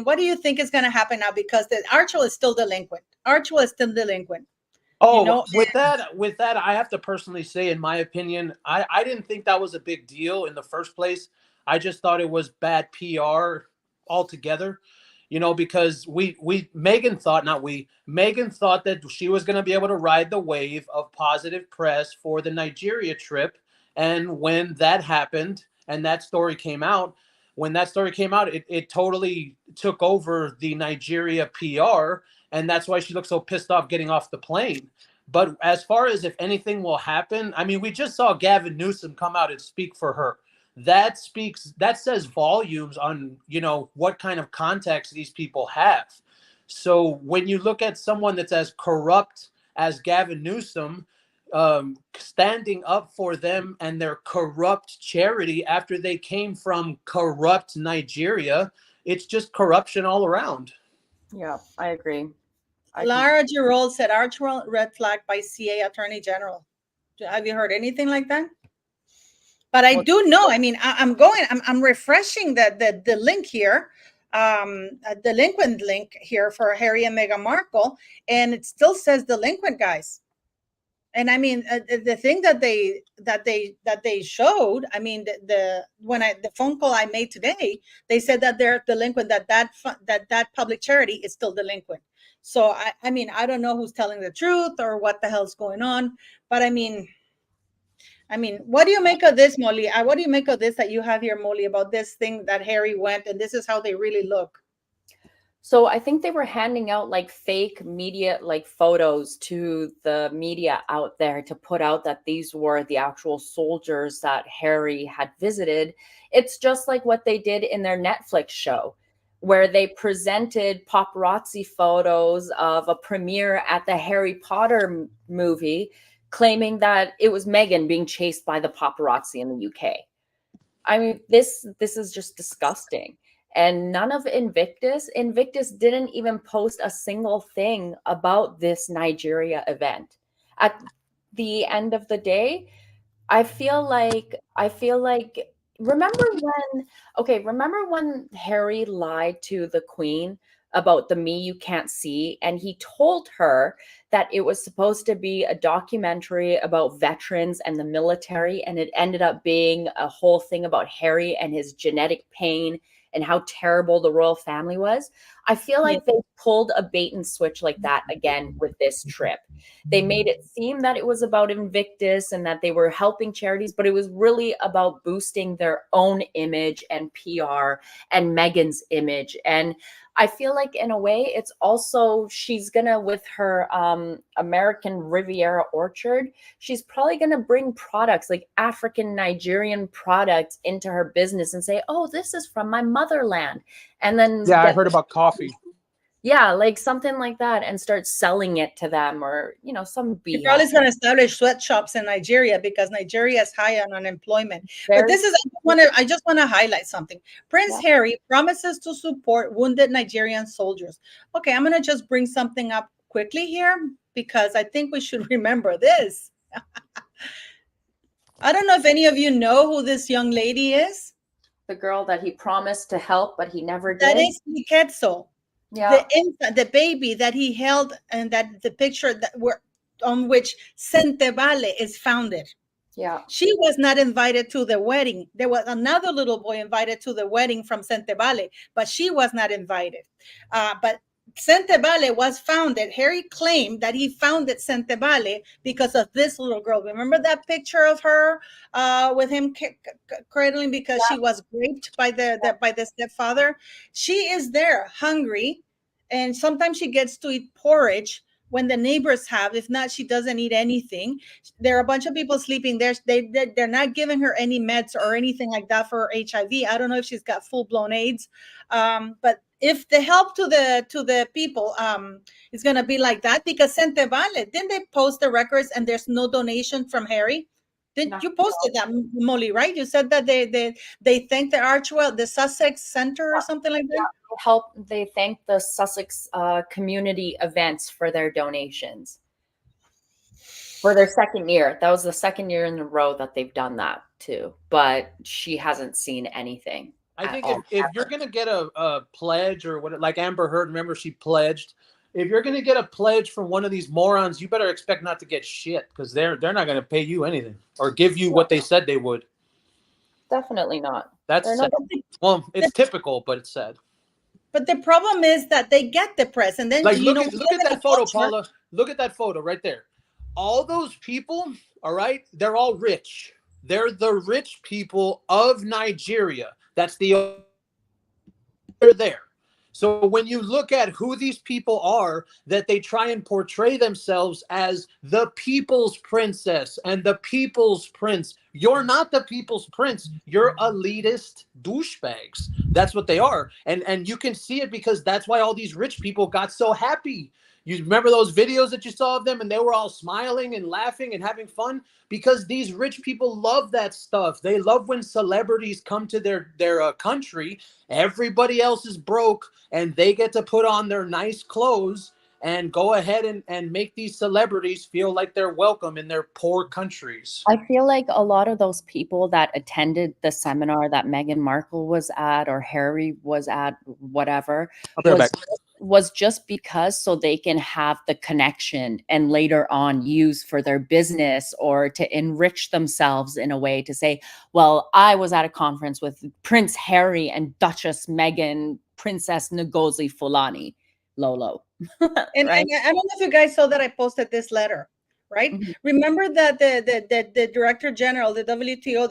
what do you think is going to happen now? Because the Archwell is still delinquent. Archwell is still delinquent. Oh, you know? with that, I have to personally say, in my opinion, I didn't think that was a big deal in the first place. I just thought it was bad PR altogether. You know, because Meghan thought that she was going to be able to ride the wave of positive press for the Nigeria trip. And when that happened and that story came out, it totally took over the Nigeria PR. And that's why she looked so pissed off getting off the plane. But as far as if anything will happen, I mean, we just saw Gavin Newsom come out and speak for her. That says volumes on, you know, what kind of context these people have. So when you look at someone that's as corrupt as Gavin Newsom, standing up for them and their corrupt charity after they came from corrupt Nigeria, it's just corruption all around. Yeah, I agree. Lara Girold said Archwell red flag by CA Attorney General. Have you heard anything like that? But I do know, I mean, I'm refreshing the link here, a delinquent link here for Harry and Meghan Markle, and it still says delinquent, guys. And I mean, the thing that they showed, I mean, the phone call I made today, they said that they're delinquent, that public charity is still delinquent. So I mean, I don't know who's telling the truth or what the hell's going on, but I mean, what do you make of this, Molly? What do you make of this that you have here, Molly, about this thing that Harry went and this is how they really look? So I think they were handing out like fake media, like photos to the media out there to put out that these were the actual soldiers that Harry had visited. It's just like what they did in their Netflix show, where they presented paparazzi photos of a premiere at the Harry Potter movie, claiming that it was Meghan being chased by the paparazzi in the UK. I mean, this is just disgusting. And none of Invictus didn't even post a single thing about this Nigeria event. At the end of the day, I feel like remember when Harry lied to the Queen about the Me You Can't See, and he told her that it was supposed to be a documentary about veterans and the military, and it ended up being a whole thing about Harry and his genetic pain and how terrible the royal family was. I feel like they pulled a bait and switch like that again with this trip. They made it seem that it was about Invictus and that they were helping charities, but it was really about boosting their own image and PR and Meghan's image. And I feel like in a way, it's also, she's gonna, with her American Riviera Orchard, she's probably gonna bring products like African Nigerian products into her business and say, oh, this is from my motherland. And then I heard about coffee. Yeah, like something like that, and start selling it to them, or some BS. He probably is going to establish sweatshops in Nigeria because Nigeria is high on unemployment. But this is, I just want to highlight something. Prince Harry promises to support wounded Nigerian soldiers. Okay, I'm going to just bring something up quickly here because I think we should remember this. I don't know if any of you know who this young lady is. The girl that he promised to help, but he never did. That is Miketso. Yeah. The baby that he held, and that the picture that were on which Centevale is founded. Yeah. She was not invited to the wedding. There was another little boy invited to the wedding from Centevale, but she was not invited. But Centevale was founded. Harry claimed that he founded Centevale because of this little girl. Remember that picture of her with him cradling because she was raped by the stepfather? She is there hungry, and sometimes she gets to eat porridge when the neighbors have. If not, she doesn't eat anything. There are a bunch of people sleeping there. They're not giving her any meds or anything like that for HIV. I don't know if she's got full-blown AIDS. But if the help to the people is going to be like that, because Centevale, didn't they post the records and there's no donation from Harry? Didn't you posted that, Molly, right? You said that they thanked the Archwell, the Sussex Center or something like that. They thank the Sussex community events for their donations for their second year. That was the second year in a row that they've done that too, but she hasn't seen anything. I think if you're going to get a pledge or what, like Amber Heard, remember she pledged. If you're going to get a pledge from one of these morons, you better expect not to get shit, because they're not going to pay you anything or give you what they said they would. Definitely not. That's sad. Well, it's typical, but it's sad. But the problem is that they get the press, and then like look at that photo, Paula. Look at that photo right there. All those people, all right, they're all rich. They're the rich people of Nigeria. That's they're there. So when you look at who these people are, that they try and portray themselves as the people's princess and the people's prince, you're not the people's prince. You're elitist douchebags. That's what they are. And you can see it, because that's why all these rich people got so happy. You remember those videos that you saw of them, and they were all smiling and laughing and having fun, because these rich people love that stuff. They love when celebrities come to their country. Everybody else is broke, and they get to put on their nice clothes and go ahead and make these celebrities feel like they're welcome in their poor countries. I feel like a lot of those people that attended the seminar that Meghan Markle was at, or Harry was at, whatever, was just because so they can have the connection and later on use for their business or to enrich themselves in a way, to say, well, I was at a conference with Prince Harry and Duchess Meghan, Princess Ngozi Fulani, Lolo. And, right? and I don't know if you guys saw that I posted this letter, right? Mm-hmm. Remember that the director general, the WTO,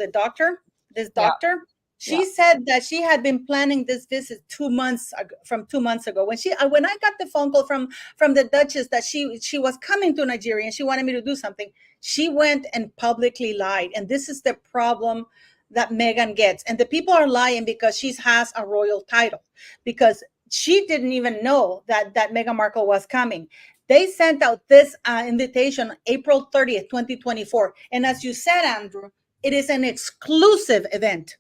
this doctor, she said that she had been planning this visit 2 months ago, from 2 months ago. When I got the phone call from the Duchess that she was coming to Nigeria and she wanted me to do something, she went and publicly lied. And this is the problem that Meghan gets. And the people are lying because she has a royal title, because she didn't even know that Meghan Markle was coming. They sent out this invitation April 30th, 2024. And as you said, Andrew, it is an exclusive event.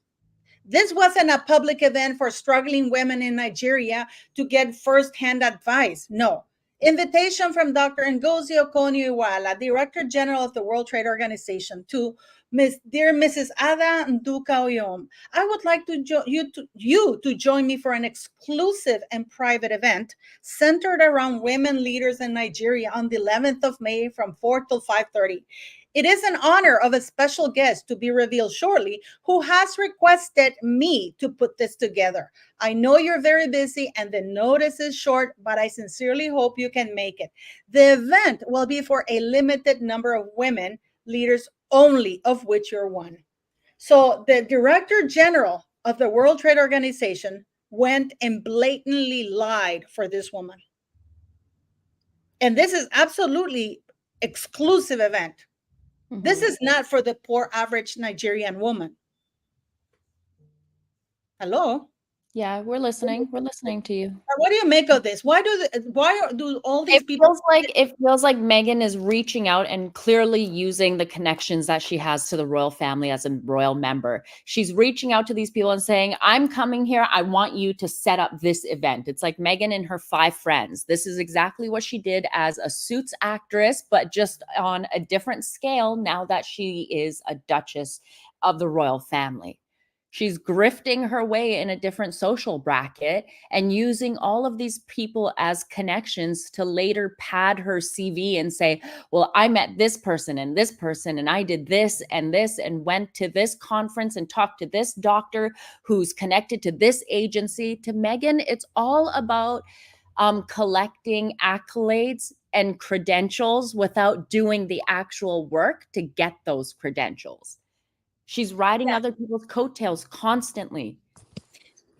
This wasn't a public event for struggling women in Nigeria to get firsthand advice. No. Invitation from Dr. Ngozi Okonjo-Iweala, Director General of the World Trade Organization, to dear Mrs. Ada Nduka-Oyom. I would like you to join me for an exclusive and private event centered around women leaders in Nigeria on the 11th of May from 4 till 5:30. It is an honor of a special guest to be revealed shortly, who has requested me to put this together. I know you're very busy and the notice is short, but I sincerely hope you can make it. The event will be for a limited number of women leaders only, of which you're one. So the Director General of the World Trade Organization went and blatantly lied for this woman. And this is absolutely exclusive event. This is not for the poor average Nigerian woman. Hello? Yeah, we're listening. We're listening to you. What do you make of this? Why do all these people? It feels like Meghan is reaching out and clearly using the connections that she has to the royal family as a royal member. She's reaching out to these people and saying, I'm coming here. I want you to set up this event. It's like Meghan and her 5 friends. This is exactly what she did as a Suits actress, but just on a different scale now that she is a duchess of the royal family. She's grifting her way in a different social bracket and using all of these people as connections to later pad her CV and say, well, I met this person and I did this and went to this conference and talked to this doctor who's connected to this agency. To Meghan, it's all about collecting accolades and credentials without doing the actual work to get those credentials. She's riding other people's coattails constantly.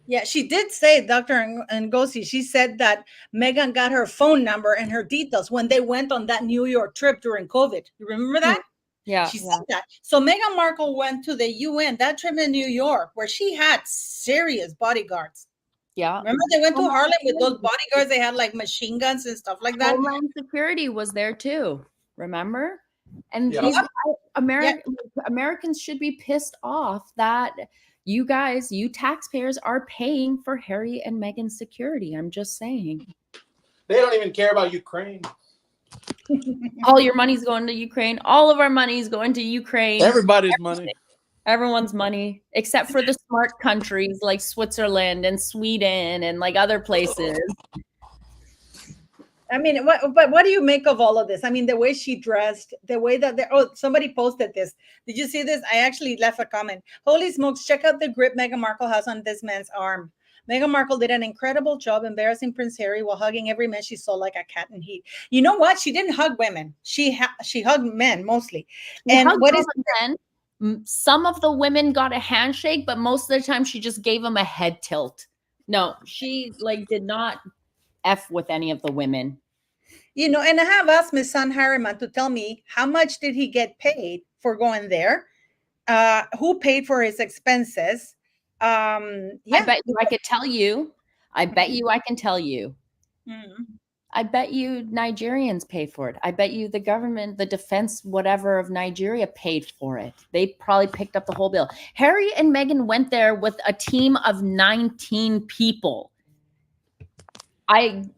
Yeah, she did say, Dr. Ngozi, she said that Meghan got her phone number and her details when they went on that New York trip during COVID. You remember that? Yeah. She said that. So Meghan Markle went to the UN, that trip in New York, where she had serious bodyguards. Yeah. Remember they went to Harlem with those bodyguards? They had like machine guns and stuff like that. Homeland Security was there too. Remember? And Yeah. Americans should be pissed off that you guys, you taxpayers, are paying for Harry and Meghan's security. I'm just saying. They don't even care about Ukraine. All your money's going to Ukraine. All of our money's going to Ukraine. Everybody's money. Everyone's money, except for the smart countries like Switzerland and Sweden and like other places. I mean, what do you make of all of this? I mean, the way she dressed, the way that somebody posted this. Did you see this? I actually left a comment. Holy smokes, check out the grip Meghan Markle has on this man's arm. Meghan Markle did an incredible job embarrassing Prince Harry while hugging every man she saw like a cat in heat. You know what? She didn't hug women. She hugged men mostly. And what is men? Some of the women got a handshake, but most of the time she just gave them a head tilt. No, she did not F with any of the women. You know, and I have asked Miss San Harriman to tell me how much did he get paid for going there? Who paid for his expenses? Yeah. I bet you I could tell you. I bet you I can tell you. Mm-hmm. I bet you Nigerians pay for it. I bet you the government, the defense, whatever of Nigeria paid for it. They probably picked up the whole bill. Harry and Meghan went there with a team of 19 people.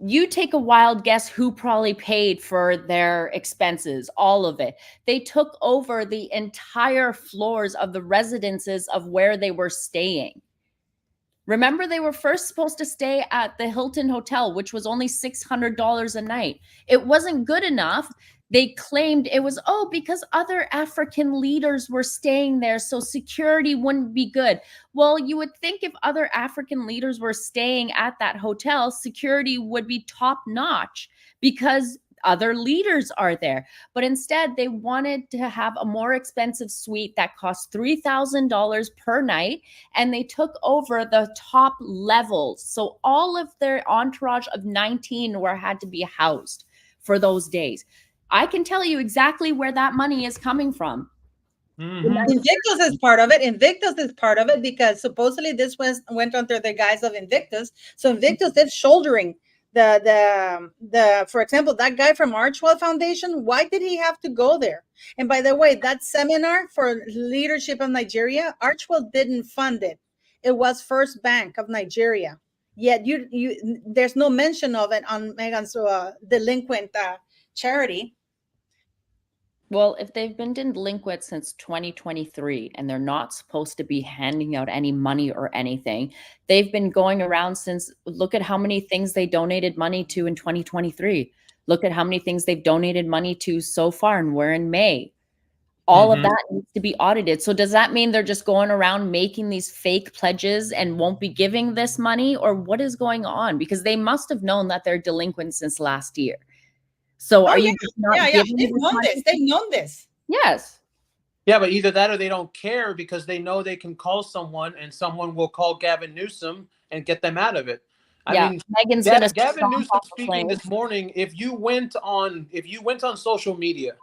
You take a wild guess who probably paid for their expenses, all of it. They took over the entire floors of the residences of where they were staying. Remember, they were first supposed to stay at the Hilton Hotel, which was only $600 a night. It wasn't good enough. They claimed it was, because other African leaders were staying there, so security wouldn't be good. Well, you would think if other African leaders were staying at that hotel, security would be top notch because other leaders are there. But instead, they wanted to have a more expensive suite that cost $3,000 per night, and they took over the top levels. So all of their entourage of 19 had to be housed for those days. I can tell you exactly where that money is coming from. Mm-hmm. Invictus is part of it. Invictus is part of it because supposedly this went under the guise of Invictus. So Invictus is shouldering the for example, that guy from Archwell Foundation. Why did he have to go there? And by the way, that seminar for leadership of Nigeria, Archwell didn't fund it. It was First Bank of Nigeria. Yet there's no mention of it on Meghan's delinquent charity. Well, if they've been delinquent since 2023 and they're not supposed to be handing out any money or anything, they've been going around since. Look at how many things they donated money to in 2023. Look at how many things they've donated money to so far, and we're in May. All of that needs to be audited. So does that mean they're just going around making these fake pledges and won't be giving this money, or what is going on? Because they must have known that they're delinquent since last year. So are you just not giving They've known this. They've known this. Yes. Yeah, but either that or they don't care because they know they can call someone and someone will call Gavin Newsom and get them out of it. I mean, Meghan's gonna Gavin Newsom speaking this morning. If you went on social media,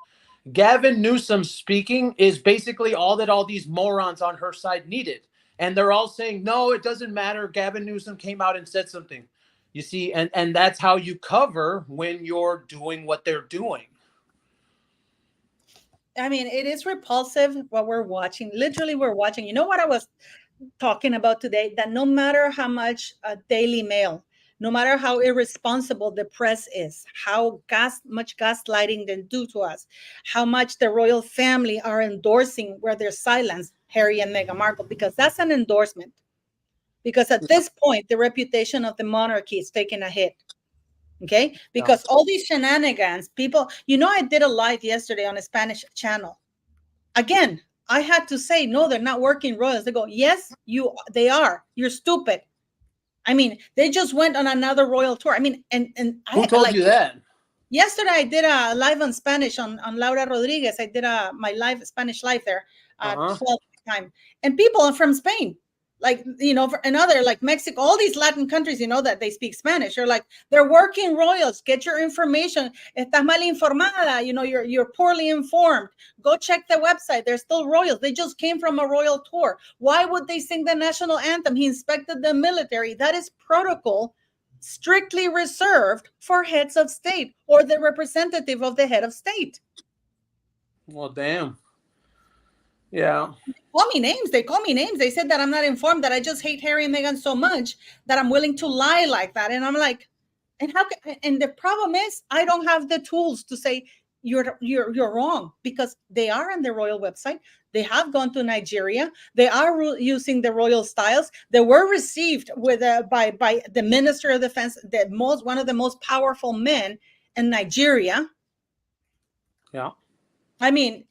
Gavin Newsom speaking is basically all that all these morons on her side needed. And they're all saying, no, it doesn't matter. Gavin Newsom came out and said something. You see, and that's how you cover when you're doing what they're doing. I mean, it is repulsive what we're watching. Literally, we're watching. You know what I was talking about today? That no matter how much Daily Mail no matter how irresponsible the press is, how much gaslighting they do to us, how much the royal family are endorsing where they're silenced Harry and Meghan Markle, because that's an endorsement. Because at this point, the reputation of the monarchy is taking a hit. Okay, because all these shenanigans, people, I did a live yesterday on a Spanish channel. Again, I had to say, no, they're not working royals. They go, yes, they are. You're stupid. I mean, they just went on another royal tour. I mean, and who told you that? Yesterday, I did a live on Spanish on Laura Rodriguez. I did my live Spanish live there, 12 time, and people are from Spain. Like, and other like Mexico, all these Latin countries, that they speak Spanish. They're like, they're working royals. Get your information. Estás mal informada. You're poorly informed. Go check the website. They're still royals. They just came from a royal tour. Why would they sing the national anthem? He inspected the military. That is protocol strictly reserved for heads of state or the representative of the head of state. Well, damn. Yeah. They call me names. They said that I'm not informed, that I just hate Harry and Meghan so much that I'm willing to lie like that. And I'm like, and the problem is I don't have the tools to say you're wrong, because they are on the royal website. They have gone to Nigeria. They are using the royal styles. They were received with by the Minister of Defense, one of the most powerful men in Nigeria. Yeah. I mean,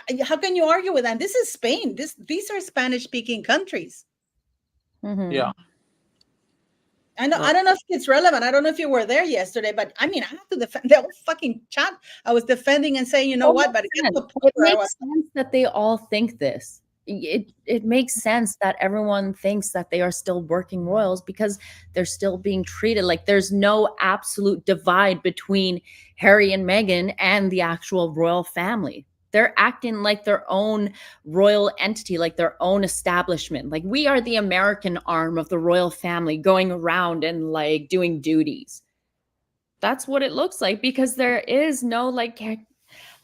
and how can you argue with that? This is Spain. These are Spanish-speaking countries. Mm-hmm. Yeah. I don't know if it's relevant. I don't know if you were there yesterday, but I mean, I have to defend the whole fucking chat. I was defending and saying, what? But it makes sense that they all think this. It makes sense that everyone thinks that they are still working royals because they're still being treated like there's no absolute divide between Harry and Meghan and the actual royal family. They're acting like their own royal entity, like their own establishment. Like, we are the American arm of the royal family going around and like doing duties. That's what it looks like, because there is no like,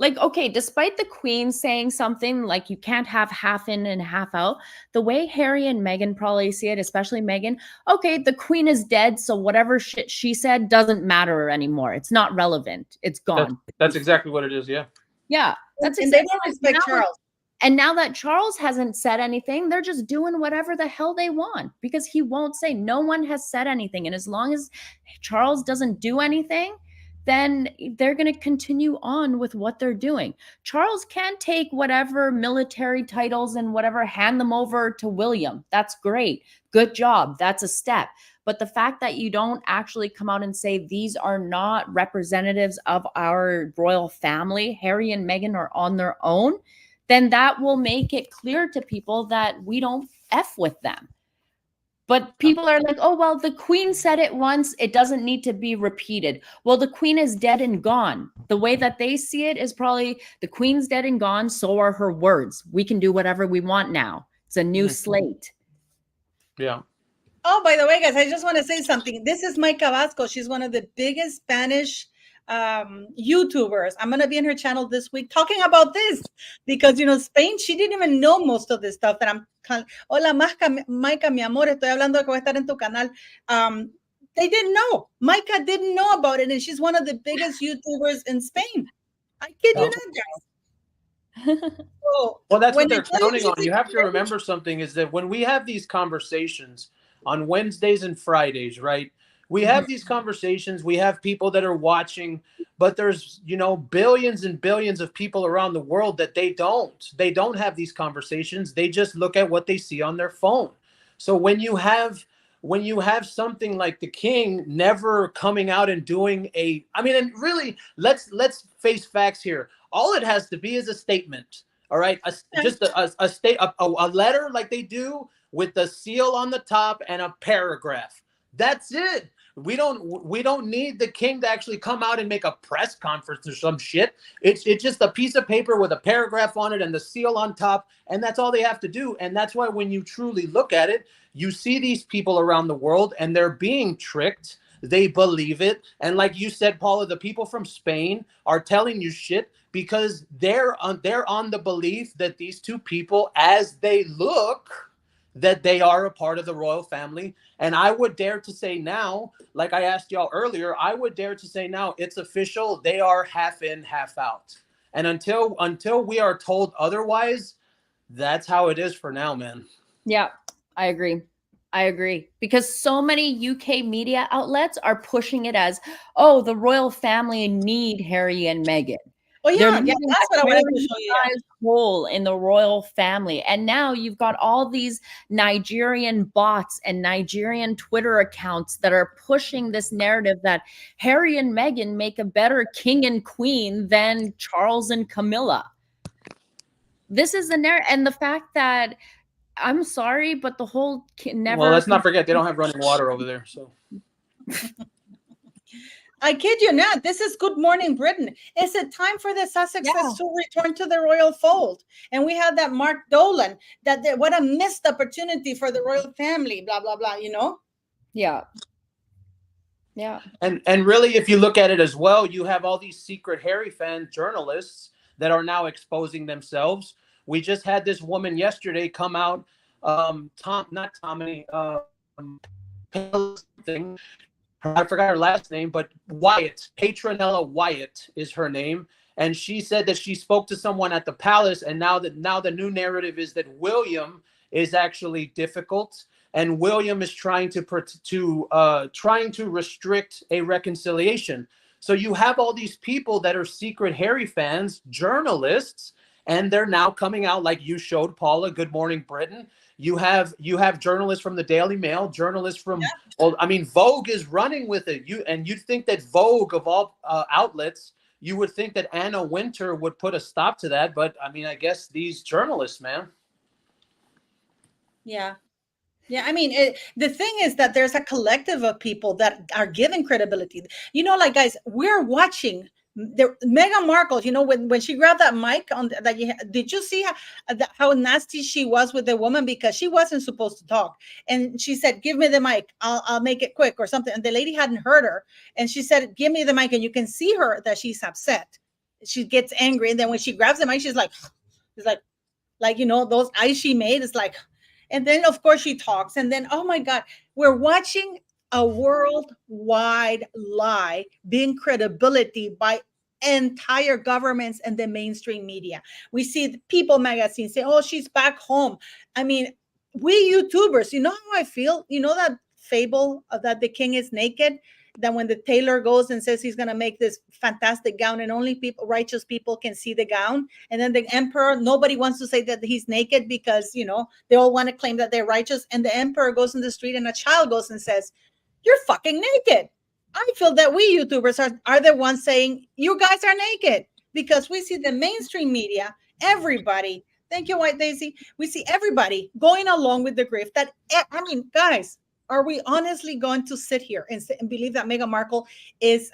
okay, despite the Queen saying something like you can't have half in and half out, the way Harry and Meghan probably see it, especially Meghan, okay, the Queen is dead, so whatever shit she said doesn't matter anymore. It's not relevant. It's gone. That's exactly what it is. Yeah. Yeah. That's and they don't respect Charles. And now that Charles hasn't said anything, they're just doing whatever the hell they want, because he won't say. No one has said anything. And as long as Charles doesn't do anything, then they're going to continue on with what they're doing. Charles can take whatever military titles and whatever, hand them over to William. That's great. Good job. That's a step. But the fact that you don't actually come out and say these are not representatives of our royal family, Harry and Meghan are on their own, then that will make it clear to people that we don't F with them. But people are like, oh, well, the Queen said it once. It doesn't need to be repeated. Well, the Queen is dead and gone. The way that they see it is probably the Queen's dead and gone. So are her words. We can do whatever we want now. It's a new slate. Yeah. Oh, by the way, guys, I just want to say something. This is Maika Vasco. She's one of the biggest Spanish YouTubers. I'm going to be in her channel this week talking about this because, Spain, she didn't even know most of this stuff that I'm hola, Maika, mi amor, estoy hablando de que voy a estar en tu canal. They didn't know. Maika didn't know about it, and she's one of the biggest YouTubers in Spain. I kid you not, guys. Well, that's what they're counting on. You have to remember something, is that when we have these conversations on Wednesdays and Fridays, right? We have these conversations. We have people that are watching, but there's, billions and billions of people around the world that they don't have these conversations. They just look at what they see on their phone. So when you have something like the king never coming out and doing and really, let's face facts here. All it has to be is a statement. All right. A letter like they do with the seal on the top and a paragraph. That's it. We don't need the king to actually come out and make a press conference or some shit. It's just a piece of paper with a paragraph on it and the seal on top, and that's all they have to do. And that's why when you truly look at it, you see these people around the world and they're being tricked. They believe it. And like you said, Paula, the people from Spain are telling you shit because they're on the belief that these two people, as they look, that they are a part of the royal family. And I would dare to say now, like I asked y'all earlier, I would dare to say now it's official. They are half in, half out. And until we are told otherwise, that's how it is for now, man. Yeah, I agree. I agree. Because so many UK media outlets are pushing it as, oh, the royal family need Harry and Meghan. Oh They're yeah, yeah, leaving that's what I a wanted to very show you. Yeah. sized hole in the royal family. And now you've got all these Nigerian bots and Nigerian Twitter accounts that are pushing this narrative that Harry and Meghan make a better king and queen than Charles and Camilla. This is the narrative. And the fact that, I'm sorry, but the whole never. Well, let's not forget they don't have running water over there. So I kid you not. This is Good Morning Britain. Is it time for the Sussexes to return to the royal fold? And we have that Mark Dolan. What a missed opportunity for the royal family. Blah blah blah. You know. Yeah. Yeah. And really, if you look at it as well, you have all these secret Harry fan journalists that are now exposing themselves. We just had this woman yesterday come out, not Tommy, something. I forgot her last name, but Wyatt, Petronella Wyatt is her name. And she said that she spoke to someone at the palace, and now the new narrative is that William is actually difficult, and William is trying to restrict a reconciliation. So you have all these people that are secret Harry fans, journalists, and they're now coming out, like you showed, Paula, Good Morning Britain. You have journalists from the Daily Mail, journalists from, well, I mean, Vogue is running with it. You'd think that Vogue, of all outlets, you would think that Anna Wintour would put a stop to that. But I mean, I guess these journalists, man. Yeah. Yeah, I mean, the thing is that there's a collective of people that are giving credibility. You know, like, guys, we're watching Meghan Markle. You know, when she grabbed that mic on did you see how nasty she was with the woman, because she wasn't supposed to talk, and she said, "Give me the mic. I'll make it quick," or something. And the lady hadn't heard her, and she said, "Give me the mic," and you can see her that she's upset. She gets angry, and then when she grabs the mic, she's like, you know, those eyes she made is like. And then, of course, she talks. And then, oh, my God, we're watching a worldwide lie being credibility by entire governments and the mainstream media. We see the People magazine say, oh, she's back home. I mean, we YouTubers, you know how I feel? You know that fable that the king is naked? That when the tailor goes and says he's going to make this fantastic gown and only righteous people can see the gown. And then the emperor, nobody wants to say that he's naked because, you know, they all want to claim that they're righteous. And the emperor goes in the street and a child goes and says, you're fucking naked. I feel that we YouTubers are the ones saying, you guys are naked, because we see the mainstream media, everybody. Thank you, White Daisy. We see everybody going along with the grift that, I mean, guys, are we honestly going to sit here and believe that Meghan Markle is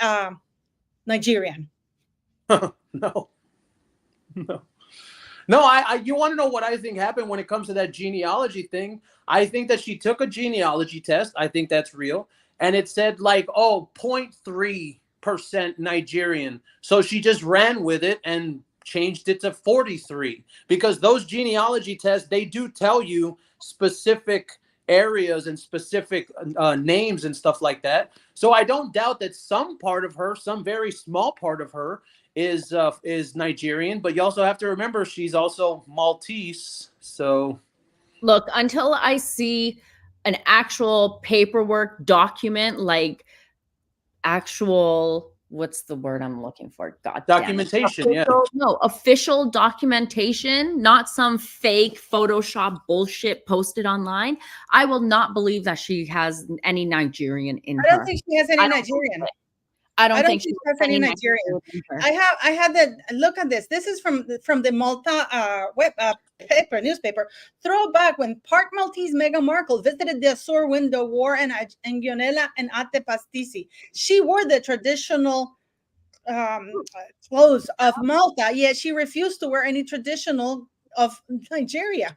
Nigerian? No. You want to know what I think happened when it comes to that genealogy thing? I think that she took a genealogy test. I think that's real. And it said like, 0.3% Nigerian. So she just ran with it and changed it to 43, because those genealogy tests, they do tell you specific areas and specific names and stuff like that. So I don't doubt that some part of her, some very small part of her, is Nigerian. But you also have to remember she's also Maltese. So look, until I see an actual paperwork document, like actual, what's the word I'm looking for? God, documentation, yeah. No, official documentation, not some fake Photoshop bullshit posted online. I will not believe that she has any Nigerian in her. I don't think she has any Nigerian. I don't think she has any Nigerian. I had that. Look at this. This is from the Malta newspaper. Throwback when part Maltese Meghan Markle visited the Azur window, wore an Anguionella and Ate Pastisi. She wore the traditional clothes of Malta, yet she refused to wear any traditional of Nigeria.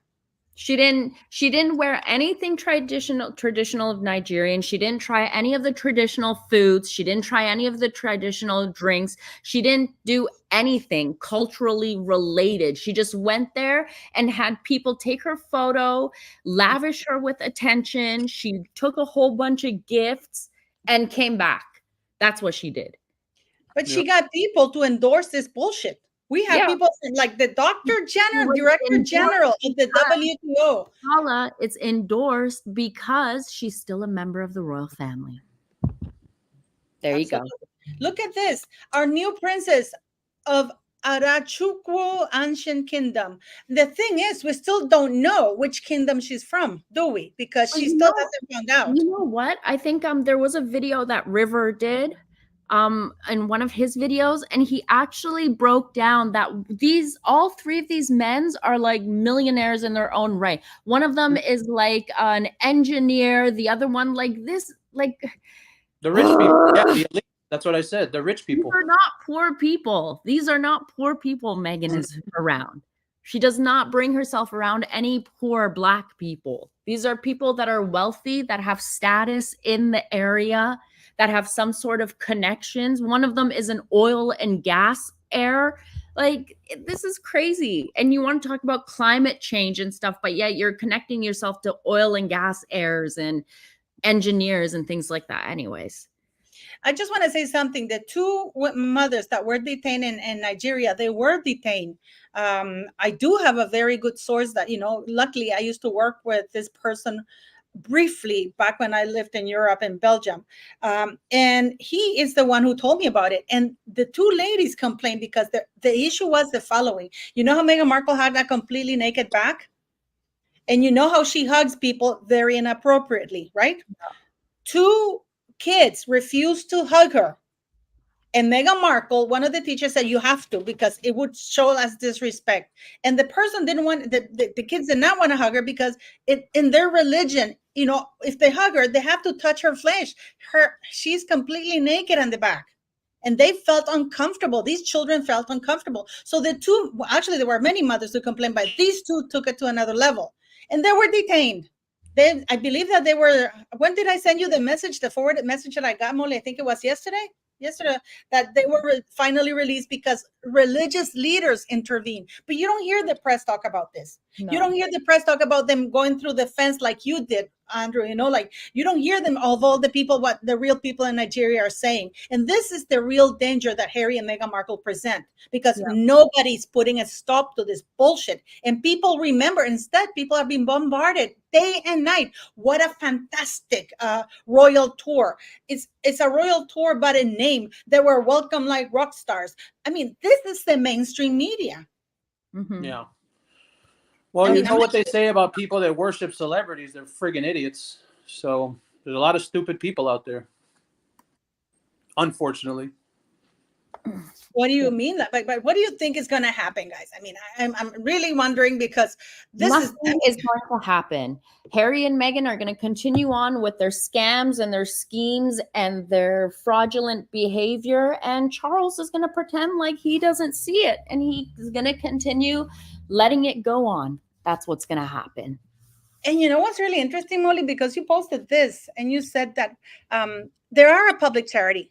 She didn't wear anything traditional of Nigerian. She didn't try any of the traditional foods. She didn't try any of the traditional drinks. She didn't do anything culturally related. She just went there and had people take her photo, lavish her with attention. She took a whole bunch of gifts and came back. That's what she did. But she got people to endorse this bullshit. We have Yeah. people like the Dr. General, was Director endorsed General of the WTO. Paula, it's endorsed because she's still a member of the royal family. There you go. Look at this. Our new princess of Arachukwu Ancient Kingdom. The thing is, we still don't know which kingdom she's from, do we? Because she still hasn't found out. You know what? I think there was a video that River did in one of his videos, and he actually broke down that all three of these men's are like millionaires in their own right. One of them is like an engineer, the other one like this, like the rich people. Yeah, the elite. That's what I said. The rich people. These are not poor people. These are not poor people Meghan is around. She does not bring herself around any poor Black people. These are people that are wealthy, that have status in the area, that have some sort of connections. One of them is an oil and gas heir. Like, this is crazy. And you want to talk about climate change and stuff, but yet you're connecting yourself to oil and gas heirs and engineers and things like that. Anyways. I just want to say something. The two mothers that were detained in Nigeria, they were detained. I do have a very good source that, luckily I used to work with this person briefly back when I lived in Europe and Belgium. And he is the one who told me about it. And the two ladies complained because the issue was the following. You know how Meghan Markle had that completely naked back? And you know how she hugs people very inappropriately, right? Yeah. Two kids refused to hug her. And Meghan Markle, one of the teachers said, you have to, because it would show us disrespect. And the person didn't want, the kids did not want to hug her because in their religion, if they hug her, they have to touch her flesh. She's completely naked on the back. And they felt uncomfortable. These children felt uncomfortable. So actually there were many mothers who complained, but these two took it to another level. And they were detained. I believe that they were, when did I send you the message, the forwarded message that I got, Molly? I think it was yesterday, that they were finally released because religious leaders intervened. But you don't hear the press talk about this. No. You don't hear the press talk about them going through the fence like you did, Andrew, like you don't hear them, although what the real people in Nigeria are saying. And this is the real danger that Harry and Meghan Markle present, because nobody's putting a stop to this bullshit. And people remember, instead, people are being bombarded day and night. What a fantastic royal tour. It's a royal tour, but in name. They were welcome like rock stars. I mean, this is the mainstream media. Mm-hmm. Yeah. Well, you know what they say about people that worship celebrities? They're friggin' idiots. So there's a lot of stupid people out there, unfortunately. What do you mean? But what do you think is going to happen, guys? I mean, I'm really wondering, because Nothing is going to happen. Harry and Meghan are going to continue on with their scams and their schemes and their fraudulent behavior. And Charles is going to pretend like he doesn't see it. And he's going to continue letting it go on. That's what's going to happen. And you know what's really interesting, Molly? Because you posted this and you said that they are a public charity.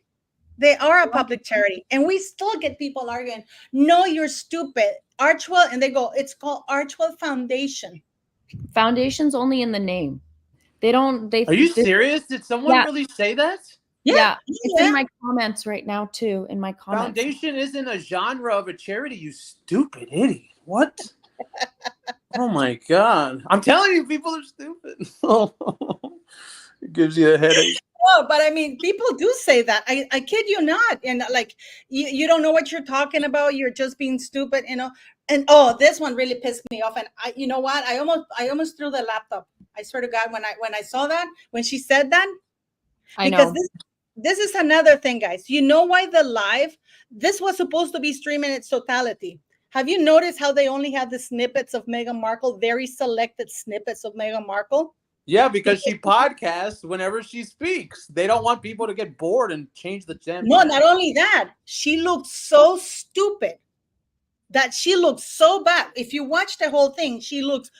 They are a public charity. And we still get people arguing, no, you're stupid. Archwell, and they go, it's called Archwell Foundation. Foundation's only in the name. Are you serious? Did someone really say that? Yeah. It's in my comments right now, too. In my comments. Foundation isn't a genre of a charity, you stupid idiot. What? Oh my God. I'm telling you, people are stupid. It gives you a headache. No, but I mean, people do say that. I kid you not. And like, you don't know what you're talking about. You're just being stupid, And this one really pissed me off. And you know what? I almost threw the laptop. I swear to God, when I saw that, when she said that, because this is another thing, guys. You know why the live? This was supposed to be streaming in its totality. Have you noticed how they only have the snippets of Meghan Markle, very selected snippets of Meghan Markle? Yeah, because she podcasts whenever she speaks. They don't want people to get bored and change the channel. No, not only that. She looked so stupid that she looked so bad. If you watch the whole thing, she looks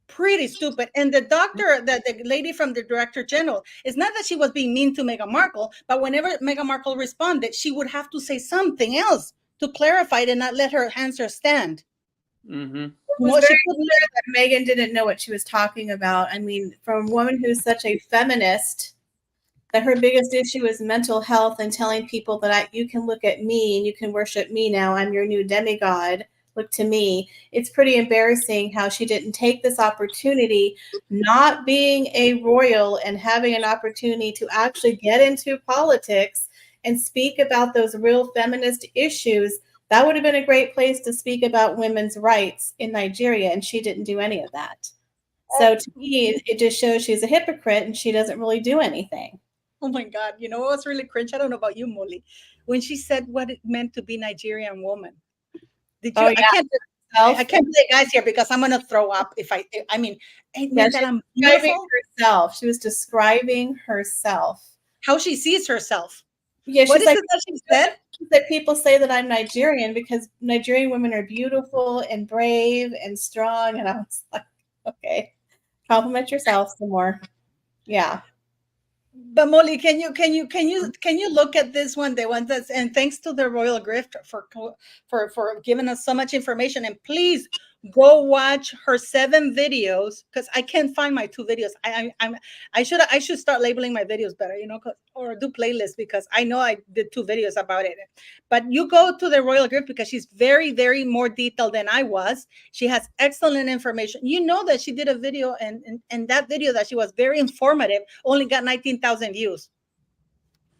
pretty stupid. And the doctor, the lady from the director general, it's not that she was being mean to Meghan Markle, but whenever Meghan Markle responded, she would have to say something else to clarify it and not let her answer stand. Mm-hmm. It was very clear that Meghan didn't know what she was talking about. I mean, from a woman who's such a feminist, that her biggest issue is mental health and telling people that you can look at me and you can worship me now. I'm your new demigod. Look to me. It's pretty embarrassing how she didn't take this opportunity, not being a royal and having an opportunity to actually get into politics and speak about those real feminist issues. That would have been a great place to speak about women's rights in Nigeria, and she didn't do any of that. So to me, it just shows she's a hypocrite and she doesn't really do anything. Oh my God. You know what was really cringe? I don't know about you, Molly. When she said what it meant to be Nigerian woman. Did you? Oh, yeah. I can't play guys here because I'm gonna throw up if I mean, it meant that I'm beautiful. Herself. She was describing herself. How she sees herself. Yeah, what is like, it that she said? That people say that I'm Nigerian because Nigerian women are beautiful and brave and strong. And I was like, okay, compliment yourself some more. Yeah. But Molly, can you look at this one, the one that's, and thanks to the Royal Grift for giving us so much information, and please go watch her 7 videos because I can't find my 2 videos. I should start labeling my videos better, you know, or do playlists because I know I did 2 videos about it. But you go to the Royal Grift because she's very, very more detailed than I was. She has excellent information. You know that she did a video, and that video that she was very informative only got 19,000 views.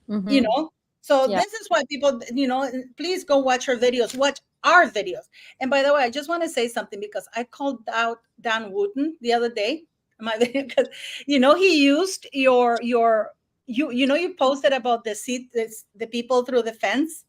Mm-hmm. You know, so this is why people, you know, please go watch her videos, watch our videos. And by the way, I just want to say something because I called out Dan Wooten the other day in my video because, you know, he used you posted about the people through the fence.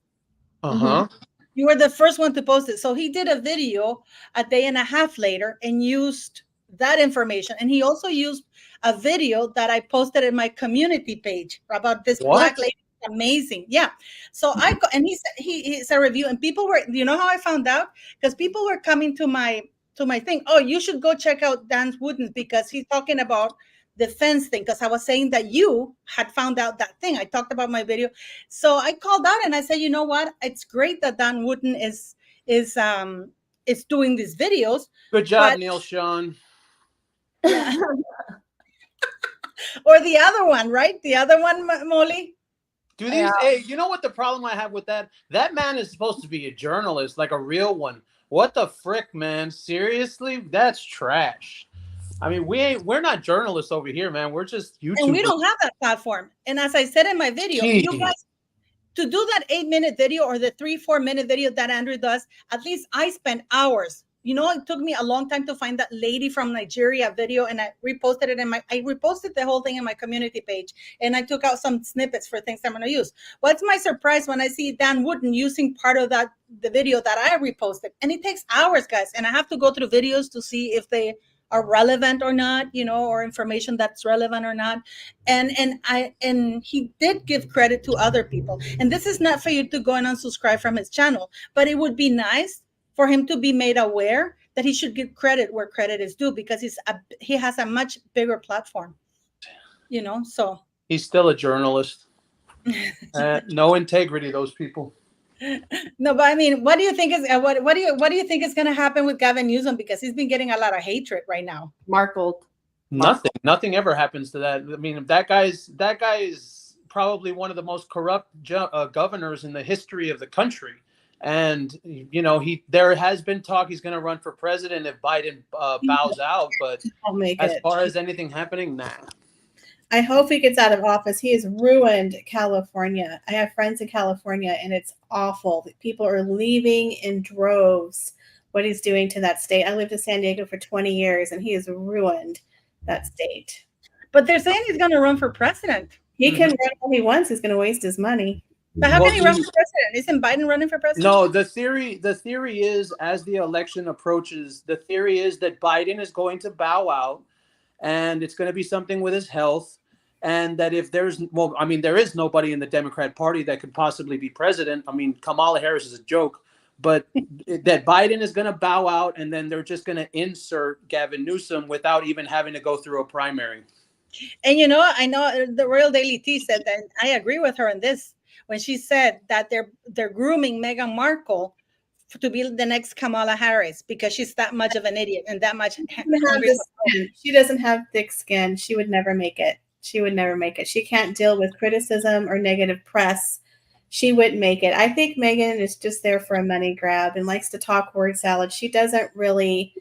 Uh-huh. You were the first one to post it. So he did a video a day and a half later and used that information. And he also used a video that I posted in my community page about this black lady. Amazing. Yeah. So and he said he's a review, and people were, you know how I found out? Because people were coming to my thing. Oh, you should go check out Dan Wooden because he's talking about the fence thing, because I was saying that you had found out that thing. I talked about my video. So I called out and I said, you know what? It's great that Dan Wooden is doing these videos. Good job, Neil Sean. Yeah. Or the other one, right? The other one, Molly. Do these? Hey, you know what the problem I have with that? That man is supposed to be a journalist, like a real one. What the frick, man? Seriously? That's trash. I mean, we're not journalists over here, man. We're just YouTubers. And we don't have that platform. And as I said in my video, you guys, to do that 8-minute video or the 3-4 minute video that Andrew does, at least I spent hours. You know, it took me a long time to find that lady from Nigeria video, and I reposted it I reposted the whole thing in my community page, and I took out some snippets for things I'm going to use. What's my surprise when I see Dan Wooden using part of the video that I reposted? And it takes hours, guys, and I have to go through videos to see if they are relevant or not, you know, or information that's relevant or not. And he did give credit to other people. And this is not for you to go and unsubscribe from his channel, but it would be nice for him to be made aware that he should give credit where credit is due, because he has a much bigger platform, you know. So he's still a journalist. No integrity, those people. No, but I mean, what do you think is what do you think is going to happen with Gavin Newsom, because he's been getting a lot of hatred right now? Nothing ever happens to that. I mean, that guy's probably one of the most corrupt governors in the history of the country. And, you know, there has been talk he's going to run for president if Biden bows out. But as far as anything happening, nah. I hope he gets out of office. He has ruined California. I have friends in California, and it's awful. People are leaving in droves. What he's doing to that state. I lived in San Diego for 20 years, and he has ruined that state. But they're saying he's going to run for president. He can run all he wants. He's going to waste his money. But how can he run for president? Isn't Biden running for president? No, the theory is, as the election approaches, the theory is that Biden is going to bow out, and it's going to be something with his health. And that if there is nobody in the Democrat Party that could possibly be president. I mean, Kamala Harris is a joke, but that Biden is going to bow out, and then they're just going to insert Gavin Newsom without even having to go through a primary. And I know the Royal Daily Tea said that, and I agree with her on this when she said that they're grooming Meghan Markle to be the next Kamala Harris because she's that much of an idiot and that much hungry. She doesn't have thick skin. She would never make it. She would never make it. She can't deal with criticism or negative press. She wouldn't make it. I think Meghan is just there for a money grab and likes to talk word salad. She doesn't really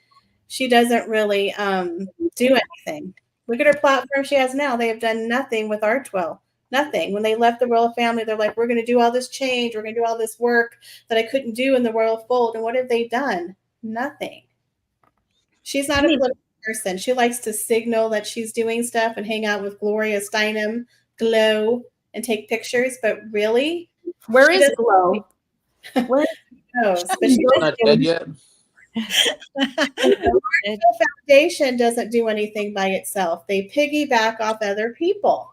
do anything. Look at her platform she has now. They have done nothing with Archwell. Nothing. When they left the royal family, they're like, we're going to do all this change. We're going to do all this work that I couldn't do in the royal fold. And what have they done? Nothing. She's not a political person. She likes to signal that she's doing stuff and hang out with Gloria Steinem, Glow, and take pictures. But really, where is Glow? Where knows? But she's not dead yet. The foundation doesn't do anything by itself. They piggyback off other people.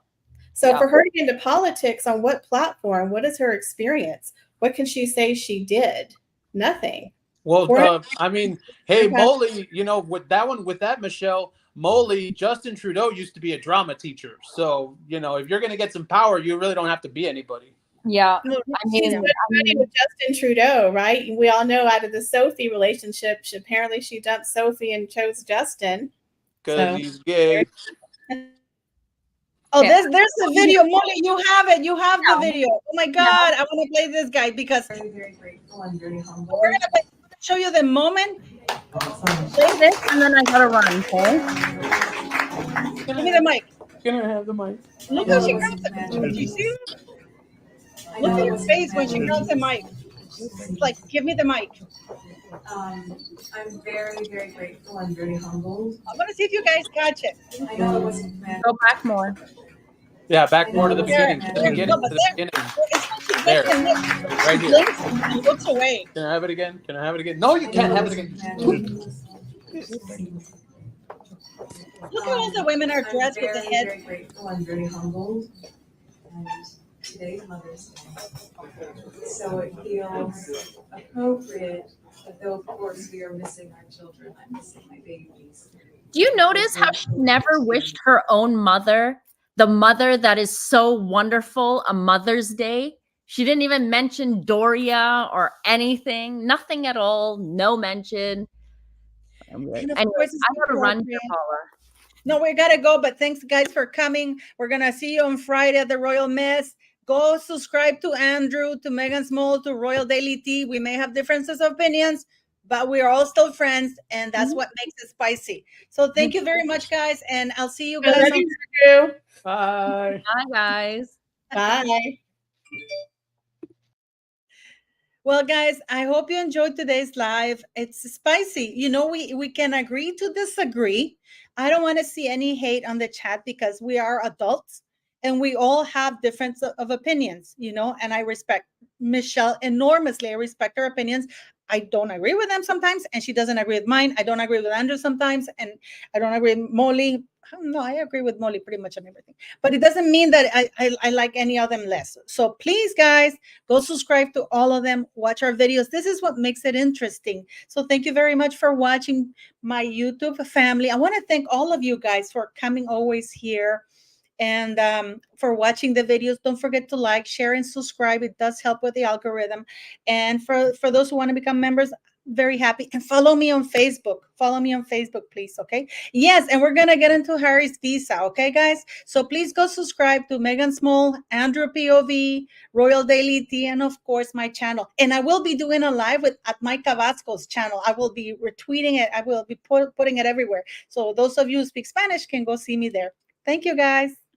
So for her to get into politics, on what platform? What is her experience? What can she say she did? Nothing. Well, I mean, hey, Molly, with that, Michelle, Molly, Justin Trudeau used to be a drama teacher. So, if you're going to get some power, you really don't have to be anybody. Yeah. I mean, with Justin Trudeau, right? We all know out of the Sophie relationship, apparently she dumped Sophie and chose Justin. Because he's gay. Oh, there's the video, Molly. You have it. You have the video. Oh my God, I want to play this guy because very, very grateful and very humble. we're gonna show you the moment. Play this, and then I gotta run. Okay. Give me the mic. Can I have the mic? Look how she grabs it. Did you see it? Look at your face when she grabs the mic. It's like, give me the mic. I'm very, very grateful and very humbled. I want to see if you guys catch it. I know it wasn't planned. Go back more. Yeah, back more to the beginning. There. To the beginning. No, To the beginning. It's There. right Right here. Blinks and looks away. Can I have it again? Can I have it again? No, you can't have it again. Look at all the women are dressed with the I'm head. very grateful and very humbled. And today's Mother's Day. So it feels appropriate, that though of course we are missing our children, I'm missing my babies. Do you notice how she never wished her own mother, the mother that is so wonderful, a Mother's Day? She didn't even mention Doria or anything. Nothing at all. No mention. And of Anyways, course, it's I gotta run appropriate. here, Paula. No, we gotta go. But thanks, guys, for coming. We're gonna see you on Friday at the Royal Mess. Go subscribe to Andrew, to Megan Small, to Royal Daily Tea. We may have differences of opinions, but we are all still friends, and that's what makes it spicy. So thank you very much, guys, and I'll see you guys. Bye. Bye, guys. Bye. Well, guys, I hope you enjoyed today's live. It's spicy. We can agree to disagree. I don't want to see any hate on the chat because we are adults and we all have difference of opinions, and I respect Michelle enormously. I respect her opinions. I don't agree with them sometimes, and she doesn't agree with mine. I don't agree with Andrew sometimes, and I don't agree with Molly. No, I agree with Molly pretty much on everything, but it doesn't mean that I like any of them less. So please, guys, go subscribe to all of them. Watch our videos. This is what makes it interesting. So thank you very much for watching my YouTube family. I want to thank all of you guys for coming always here and for watching the videos. Don't forget to like, share, and subscribe. It does help with the algorithm. And for those who want to become members, very happy. And follow me on Facebook. Follow me on Facebook, please. Okay. Yes. And we're going to get into Harry's visa. Okay, guys. So please go subscribe to Megan Small, Andrew POV, Royal Daily Tea, and of course my channel. And I will be doing a live at Mike Tabasco's channel. I will be retweeting it. I will be putting it everywhere. So those of you who speak Spanish can go see me there. Thank you, guys.